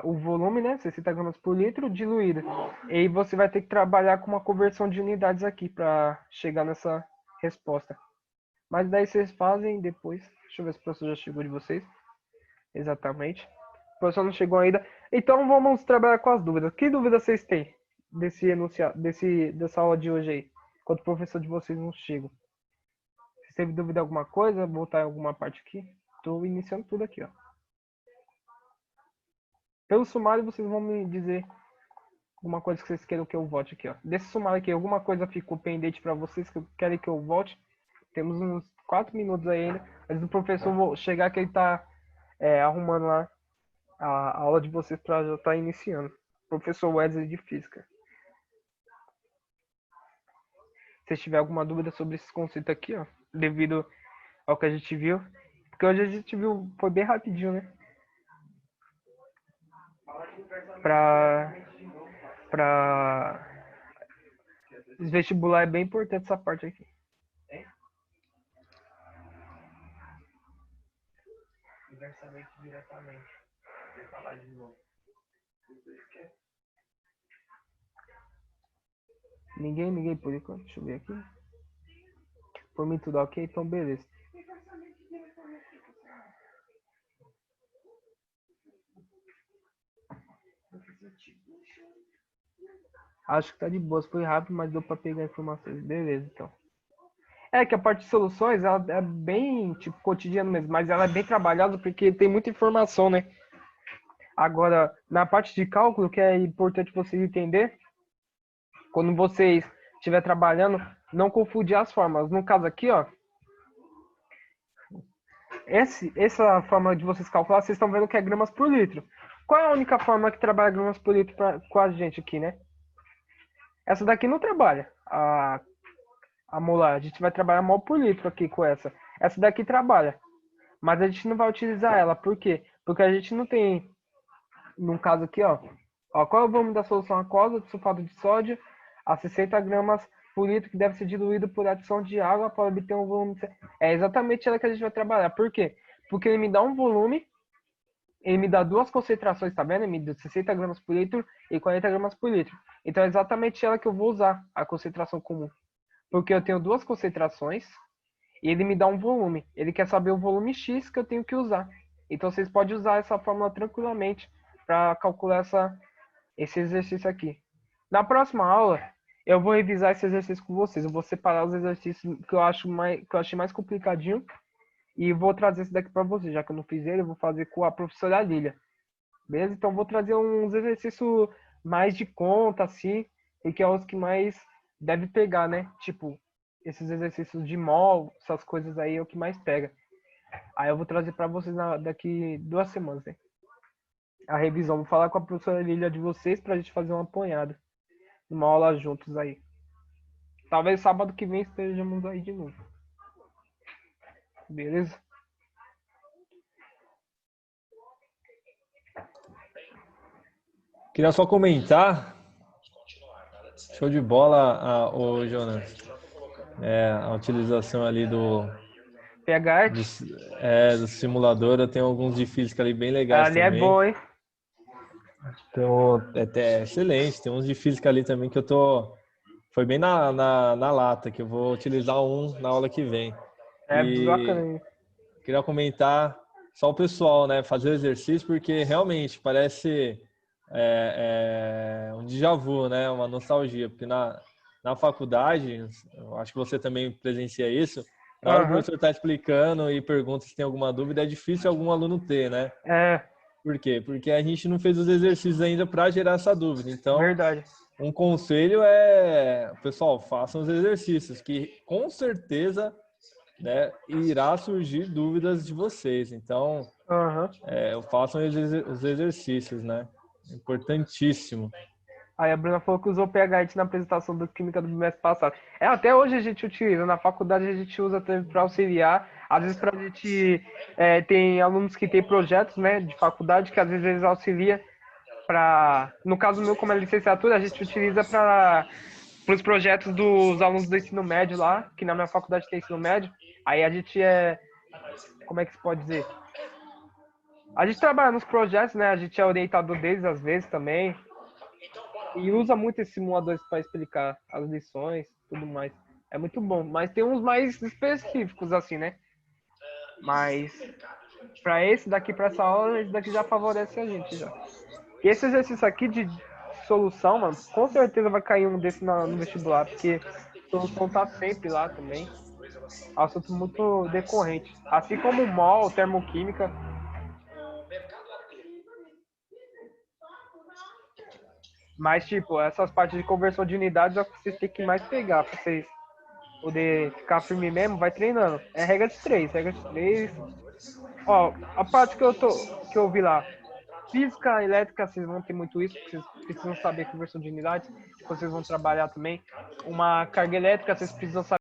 o volume, né? 60 gramas por litro diluído. E aí você vai ter que trabalhar com uma conversão de unidades aqui para chegar nessa resposta. Mas daí vocês fazem depois. Deixa eu ver se o professor já chegou de vocês. Exatamente. O professor não chegou ainda. Então vamos trabalhar com as dúvidas. Que dúvidas vocês têm desse enunciado, dessa aula de hoje aí? Enquanto o professor de vocês não chega. Se teve dúvida em alguma coisa, voltar em alguma parte aqui. Estou iniciando tudo aqui, ó. Pelo sumário, vocês vão me dizer alguma coisa que vocês queiram que eu volte aqui, ó. Desse sumário aqui, alguma coisa ficou pendente para vocês que querem que eu volte? Temos uns 4 minutos aí ainda. Antes do professor chegar, que ele tá arrumando lá a aula de vocês para já estar iniciando. Professor Wesley de Física. Se tiver alguma dúvida sobre esse conceito aqui, ó, devido ao que a gente viu. Porque hoje a gente viu, foi bem rapidinho, né? Para vestibular é bem importante essa parte aqui. Inversamente, diretamente. Vou falar de novo. Ninguém por enquanto. Deixa eu ver aqui. Por mim tudo ok, então beleza. Acho que tá de boas, foi rápido, mas deu pra pegar informações. Beleza, então. É que a parte de soluções, ela é bem, tipo, cotidiano mesmo, mas ela é bem trabalhada porque tem muita informação, né? Agora, na parte de cálculo, que é importante vocês entender, quando vocês estiver trabalhando, não confundir as formas. No caso aqui, ó, essa forma de vocês calcular, vocês estão vendo que é gramas por litro. Qual é a única forma que trabalha gramas por litro com a gente aqui, né? Essa daqui não trabalha, a molar. A gente vai trabalhar mol por litro aqui com essa. Essa daqui trabalha, mas a gente não vai utilizar ela. Por quê? Porque a gente não tem, no caso aqui, ó, qual é o volume da solução aquosa de sulfato de sódio a 60 gramas por litro que deve ser diluído por adição de água para obter um volume. É exatamente ela que a gente vai trabalhar. Por quê? Porque ele me dá um volume, ele me dá duas concentrações, tá vendo? Ele me dá 60 gramas por litro e 40 gramas por litro. Então é exatamente ela que eu vou usar, a concentração comum. Porque eu tenho duas concentrações e ele me dá um volume. Ele quer saber o volume X que eu tenho que usar. Então vocês podem usar essa fórmula tranquilamente para calcular esse exercício aqui. Na próxima aula, eu vou revisar esse exercício com vocês. Eu vou separar os exercícios que eu achei mais complicadinho e vou trazer esse daqui para vocês. Já que eu não fiz ele, eu vou fazer com a professora Lilia. Beleza? Então vou trazer uns exercícios mais de conta, assim, porque é os que mais deve pegar, né? Tipo, esses exercícios de mol, essas coisas aí é o que mais pega. Aí eu vou trazer para vocês daqui 2 semanas, né? A revisão. Vou falar com a professora Lilia de vocês pra gente fazer uma apanhada. Uma aula juntos aí. Talvez sábado que vem estejamos aí de novo. Beleza?
Queria só comentar. Show de bola, o Jonas. A utilização ali do simulador. Eu tenho alguns de física ali bem legais
ali
também.
É bom, hein?
Então, é excelente. Tem uns de física ali também que eu tô... Foi bem na lata, que eu vou utilizar na aula que vem.
Bacana, hein?
Queria comentar só o pessoal, né? Fazer o exercício, porque realmente parece um déjà vu, né? Uma nostalgia. Porque na faculdade, eu acho que você também presencia isso, na hora que o professor está explicando e pergunta se tem alguma dúvida, é difícil algum aluno ter, né? Por quê? Porque a gente não fez os exercícios ainda para gerar essa dúvida. Então,
verdade.
Um conselho pessoal, façam os exercícios, que com certeza, né, irá surgir dúvidas de vocês. Então, façam os exercícios, né? Importantíssimo.
Aí a Bruna falou que usou o PHIT na apresentação do Química do bimestre passado. Até hoje a gente utiliza, na faculdade a gente usa para auxiliar, às vezes para a gente, tem alunos que têm projetos, né, de faculdade, que às vezes eles auxiliam para, no caso meu, como é licenciatura, a gente utiliza para os projetos dos alunos do ensino médio lá, que na minha faculdade tem ensino médio, aí a gente como é que se pode dizer? A gente trabalha nos projetos, né? A gente é orientador deles às vezes também. E usa muito esses simuladores para explicar as lições e tudo mais. É muito bom. Mas tem uns mais específicos, assim, né? Mas para esse daqui, para essa aula, esse daqui já favorece a gente já. E esse exercício aqui de solução, mano, com certeza vai cair um desse no vestibular, porque solução tá sempre lá também. É um assunto muito decorrente. Assim como mol, termoquímica. Mas, tipo, essas partes de conversão de unidades é o que vocês têm que mais pegar pra vocês poder ficar firme mesmo, vai treinando. É regra de três, regra de três. Ó, a parte que eu vi lá, física, elétrica, vocês vão ter muito isso, porque vocês precisam saber conversão de unidades, vocês vão trabalhar também. Uma carga elétrica, vocês precisam saber